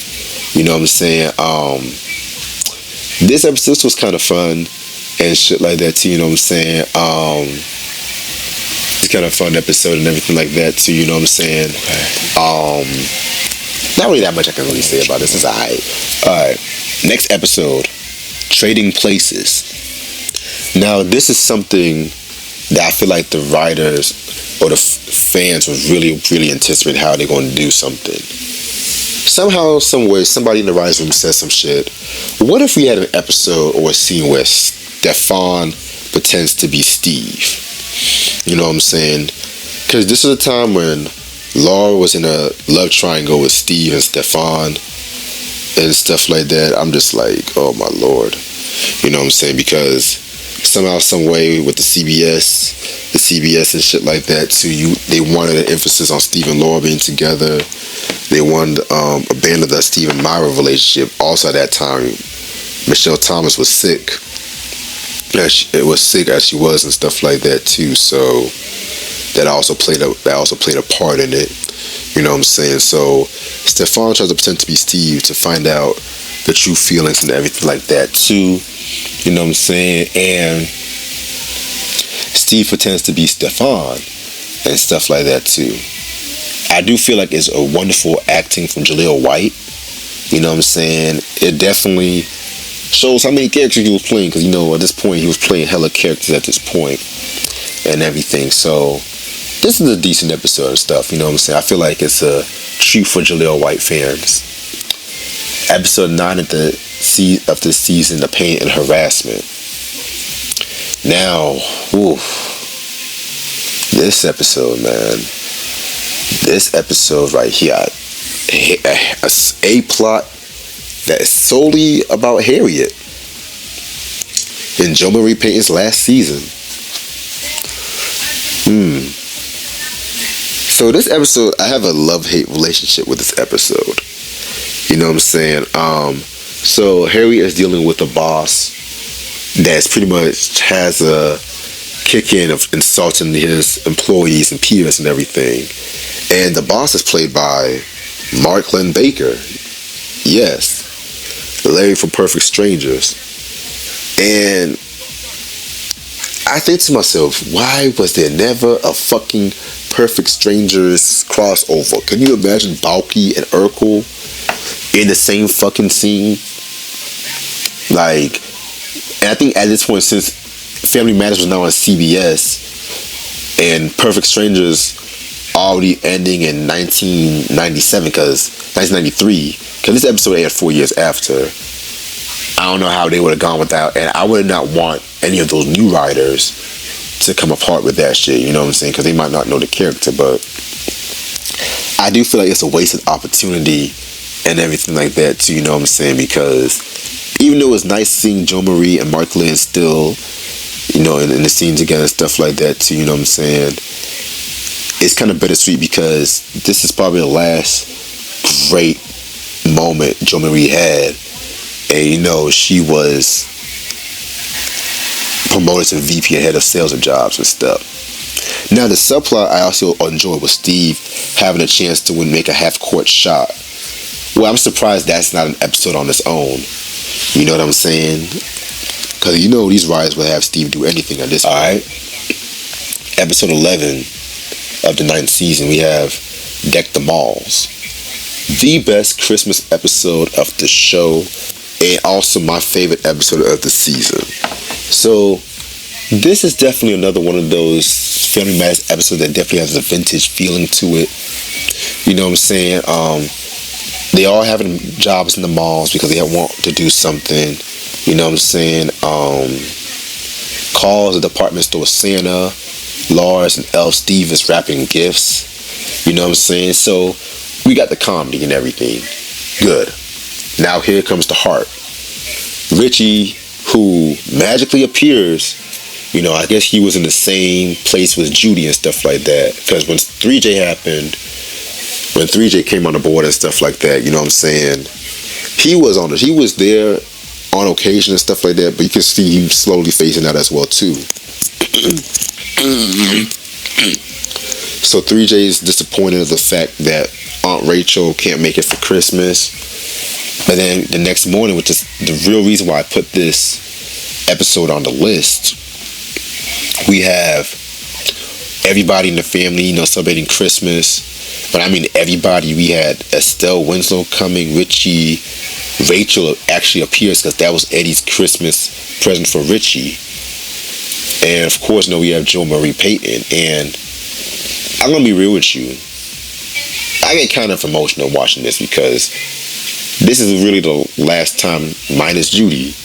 You know what I'm saying? This episode was kind of fun and shit like that too. You know what I'm saying? It's kind of fun episode and everything like that too, you know what I'm saying? Not really that much I can really say about this. It's alright. Next episode, Trading Places. Now, this is something that I feel like the writers or the fans was really, really anticipating how they're going to do something. Somehow, somewhere, somebody in the writers' room said some shit. What if we had an episode or a scene where Stefan pretends to be Steve? You know what I'm saying? Because this is a time when Laura was in a love triangle with Steve and Stefan and stuff like that. I'm just like, oh my lord. You know what I'm saying? Because somehow, some way with the CBS and shit like that too, they wanted an emphasis on Steve and Laura being together. They wanted to abandon the Steve and Myra relationship. Also at that time, Michelle Thomas was sick. It was sick as she was and stuff like that too, so that also played a part in it. You know what I'm saying? So Stefan tries to pretend to be Steve to find out the true feelings and everything like that too. You know what I'm saying? And Steve pretends to be Stefan and stuff like that too. I do feel like it's a wonderful acting from Jaleel White. You know what I'm saying? It definitely shows how many characters he was playing, because at this point he was playing hella characters at this point and everything. So this is a decent episode and stuff. You know what I'm saying? I feel like it's a treat for Jaleel White fans. Episode 9 of the season, The Pain and Harassment. Now, this episode, man. This episode right here, a plot that is solely about Harriet in Jo Marie Payton's last season. So this episode, I have a love-hate relationship with this episode. You know what I'm saying? So Harriet is dealing with a boss that's pretty much has a kick-in of insulting his employees and peers and everything. And the boss is played by Mark Lynn Baker. Yes. Larry from Perfect Strangers. And I think to myself, why was there never a fucking Perfect Strangers crossover? Can you imagine Balky and Urkel in the same fucking scene? Like, and I think at this point, since Family Matters was now on CBS and Perfect Strangers already ending in 1997, because 1993, because this episode aired 4 years after. I don't know how they would have gone without, and I would not want any of those new writers to come apart with that shit, you know what I'm saying, because they might not know the character. But I do feel like it's a wasted opportunity and everything like that too, you know what I'm saying, because even though it's nice seeing Jo Marie and Mark Lynn still, in the scene together and stuff like that too, you know what I'm saying, it's kind of bittersweet, because this is probably the last great moment Jo Marie had. And she was promoted to VP and head of sales and jobs and stuff. Now the subplot I also enjoyed was Steve having a chance to make a half-court shot. Well, I'm surprised that's not an episode on its own. You know what I'm saying? Because these writers will have Steve do anything on this. Alright. Episode 11 of the 9th season, we have Deck the Malls. The best Christmas episode of the show, and also my favorite episode of the season. So this is definitely another one of those Family Matters episodes that definitely has a vintage feeling to it. You know what I'm saying? They all having jobs in the malls because they want to do something. You know what I'm saying? Calls the department store Santa, Lars and Elf Steve is wrapping gifts. You know what I'm saying? So we got the comedy and everything. Good. Now here comes the heart. Richie, who magically appears, I guess he was in the same place with Judy and stuff like that. Because when 3J happened, when 3J came on the board and stuff like that, you know what I'm saying, he was there on occasion and stuff like that, but you can see him slowly phasing out as well too. So 3J is disappointed at the fact that Aunt Rachel can't make it for Christmas. But then the next morning, which is the real reason why I put this episode on the list, we have everybody in the family, celebrating Christmas. But I mean everybody. We had Estelle Winslow coming, Richie, Rachel actually appears because that was Eddie's Christmas present for Richie. And of course, we have Jo Marie Payton. And I'm going to be real with you. I get kind of emotional watching this because this is really the last time, minus Judy,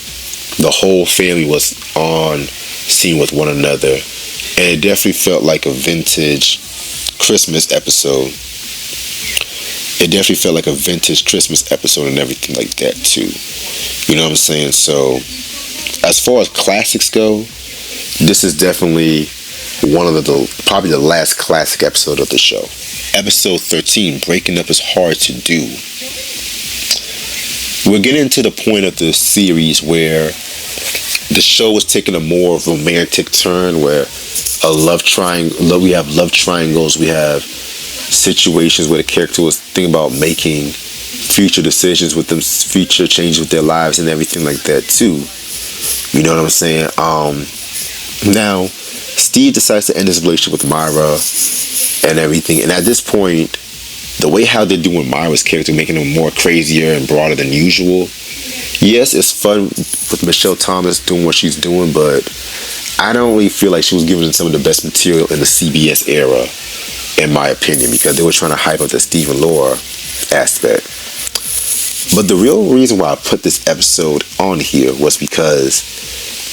the whole family was on scene with one another. And it definitely felt like a vintage Christmas episode. It definitely felt like a vintage Christmas episode and everything like that too. You know what I'm saying? So as far as classics go, this is definitely one of probably the last classic episode of the show. Episode 13, Breaking Up is Hard to Do. We're getting to the point of the series where the show is taking a more romantic turn, where we have love triangles, we have situations where the character was thinking about making future decisions with them, future changes with their lives and everything like that too. You know what I'm saying? Now, Steve decides to end his relationship with Myra and everything. And at this point, the way how they're doing Myra's character, making him more crazier and broader than usual. Yes, it's fun with Michelle Thomas doing what she's doing, but I don't really feel like she was given some of the best material in the CBS era, in my opinion, because they were trying to hype up the Steve and Laura aspect. But the real reason why I put this episode on here was because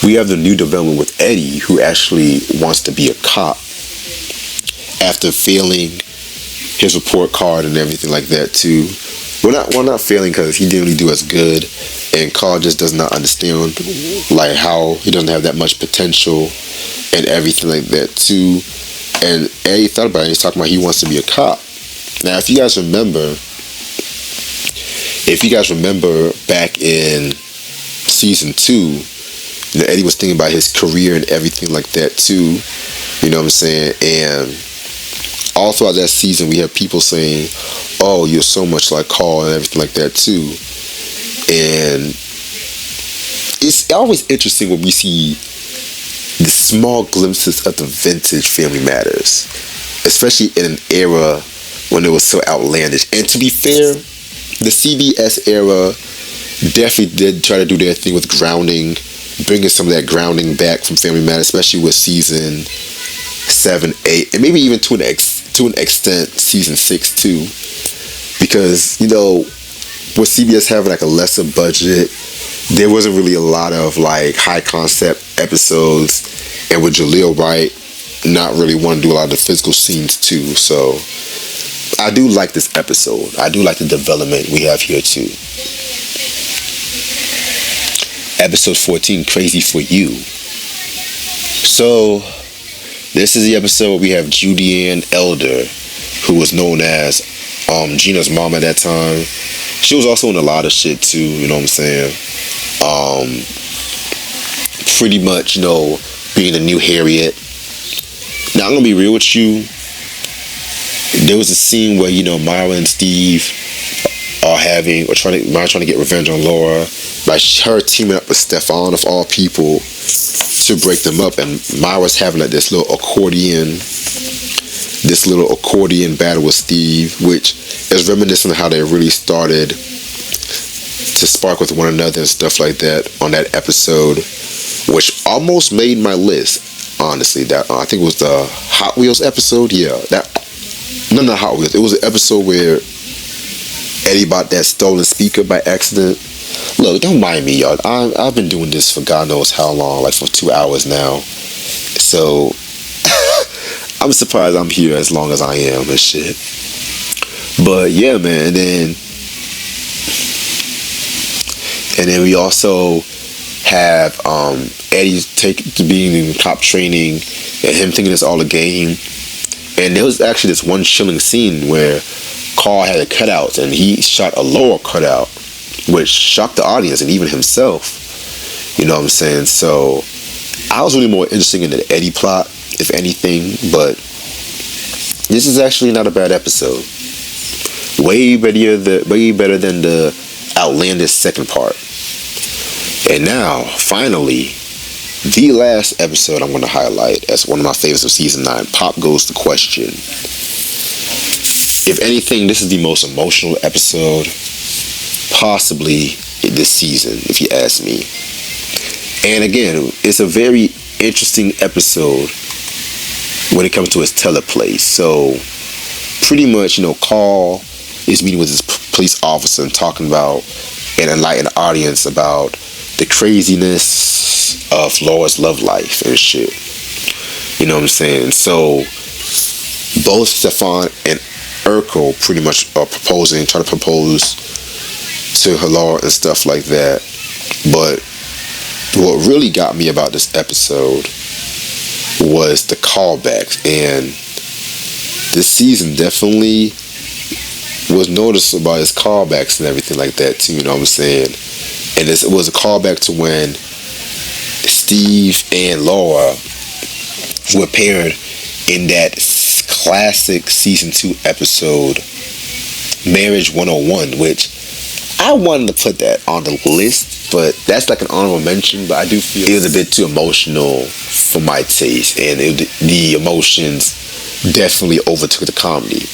we have the new development with Eddie, who actually wants to be a cop after failing his report card and everything like that too. Well, not failing because he didn't really do as good, and Carl just does not understand like how he doesn't have that much potential and everything like that too. And Eddie thought about it. He's talking about he wants to be a cop. Now, if you guys remember back in season 2, Eddie was thinking about his career and everything like that too. You know what I'm saying? And all throughout that season, we have people saying, "Oh, you're so much like Carl," and everything like that too. And it's always interesting when we see the small glimpses of the vintage Family Matters, especially in an era when it was so outlandish. And to be fair, the CBS era definitely did try to do their thing with grounding, bringing some of that grounding back from Family Matters, especially with season 7, 8, and maybe even to an extent season 6 too. Because, you know, with CBS having like a lesser budget, there wasn't really a lot of like high concept episodes, and with Jaleel Wright not really want to do a lot of the physical scenes too. So I do like this episode. I do like the development we have here too. Episode 14, Crazy for You. So this is the episode where we have Judy Ann Elder, who was known as Gina's mom at that time. She was also in a lot of shit too, you know what I'm saying? Pretty much, you know, being the new Harriet. Now, I'm gonna be real with you. There was a scene where, you know, Myra and Steve are Myra trying to get revenge on Laura by her teaming up with Stefan, of all people, to break them up. And Myra's having like this little accordion battle with Steve, which is reminiscent of how they really started to spark with one another and stuff like that on that episode, which almost made my list, honestly. That I think it was the Hot Wheels episode. Yeah, not Hot Wheels. It was an episode where Eddie bought that stolen speaker by accident. Look, don't mind me, y'all. I've been doing this for God knows how long, like for 2 hours now. So I'm surprised I'm here as long as I am and shit. But yeah, man. And then we also have Eddie being in cop training and him thinking it's all a game. And there was actually this one chilling scene where Carl had a cutout and he shot a Laura cutout, which shocked the audience and even himself. You know what I'm saying? So I was really more interested in the Eddie plot, if anything, but this is actually not a bad episode. Way better than the outlandish second part. And now, finally, the last episode I'm going to highlight as one of my favorites of season 9, Pop Goes the Question. If anything, this is the most emotional episode possibly this season, if you ask me. And again, it's a very interesting episode when it comes to his teleplay. So pretty much, you know, Carl is meeting with his police officer and talking about and enlightening the audience about the craziness of Laura's love life and shit. You know what I'm saying? So both Stefan and Urkel pretty much are trying to propose to Laura and stuff like that. But what really got me about this episode was the callbacks, and this season definitely was noticeable by his callbacks and everything like that too, you know what I'm saying? And it was a callback to when Steve and Laura were paired in that classic season 2 episode, Marriage 101, which I wanted to put that on the list, but that's like an honorable mention. But I do feel it was a bit too emotional for my taste, and the emotions definitely overtook the comedy.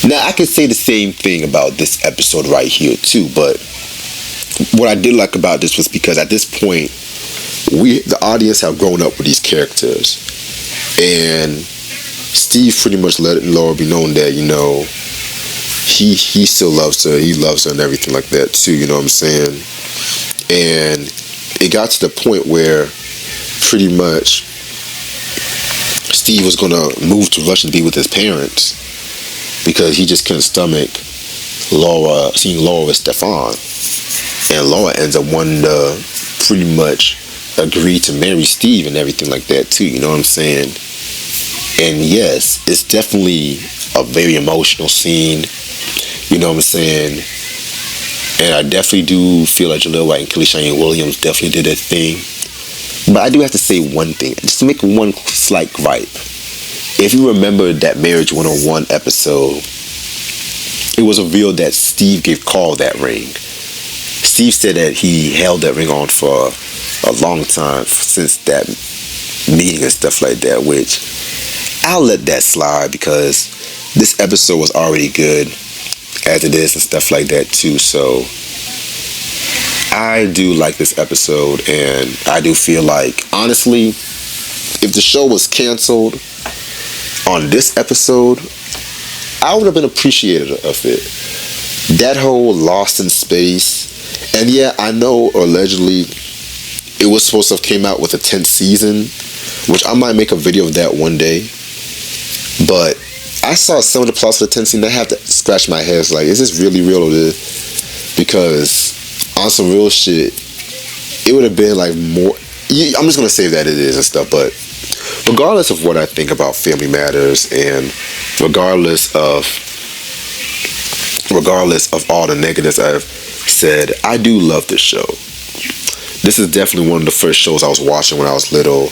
Now, I can say the same thing about this episode right here too, but what I did like about this was because at this point, the audience, have grown up with these characters, and Steve pretty much let Laura be known that, he still loves her, and everything like that too, you know what I'm saying? And it got to the point where pretty much Steve was gonna move to Russia to be with his parents because he just couldn't stomach seeing Laura with Stefan. And Laura ends up wanting to pretty much agree to marry Steve and everything like that too, you know what I'm saying? And yes, it's definitely a very emotional scene, you know what I'm saying? And I definitely do feel like Jaleel White and Kelly Cheyenne Williams definitely did their thing. But I do have to say one thing, just to make one slight gripe. If you remember that Marriage 101 episode, it was revealed that Steve gave Carl that ring. Steve said that he held that ring on for a long time since that meeting and stuff like that, which I'll let that slide because this episode was already good as it is and stuff like that too. So I do like this episode, and I do feel like, honestly, if the show was canceled on this episode, I would have been appreciative of it. That whole Lost in Space, and yeah, I know allegedly it was supposed to have came out with a 10th season, which I might make a video of that one day. But I saw some of the plots for the 10th season. I have to scratch my head. It's like, is this really real or this? Because on some real shit, it would have been like more. I'm just gonna say that it is and stuff. But regardless of what I think about Family Matters, and regardless of all the negatives I've said, I do love this show. This is definitely one of the first shows I was watching when I was little,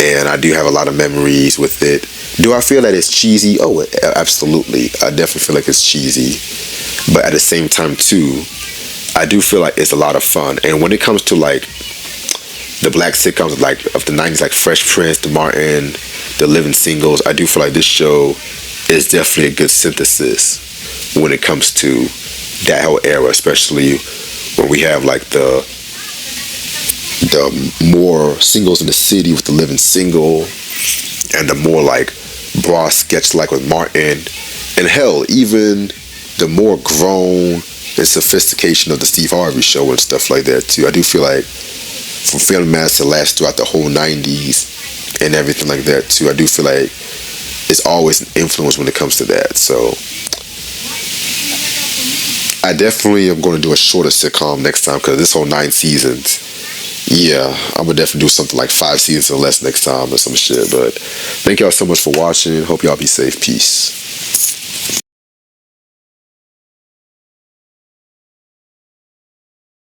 and I do have a lot of memories with it. Do I feel that it's cheesy? Oh, absolutely. I definitely feel like it's cheesy. But at the same time, too, I do feel like it's a lot of fun. And when it comes to, like, the black sitcoms like of the 90s, like Fresh Prince, The Martin, The Living Singles, I do feel like this show is definitely a good synthesis when it comes to that whole era, especially when we have, like, the more singles in the city with The Living Single, and the more like bra sketch like with Martin, and hell, even the more grown and sophistication of the Steve Harvey Show and stuff like that too. I do feel like from Family Matters to last throughout the whole 90s and everything like that too, I do feel like it's always an influence when it comes to that. So I definitely am going to do a shorter sitcom next time, because this whole 9 seasons, yeah, I'm gonna definitely do something like 5 seasons or less next time or some shit. But thank y'all so much for watching. Hope y'all be safe. Peace.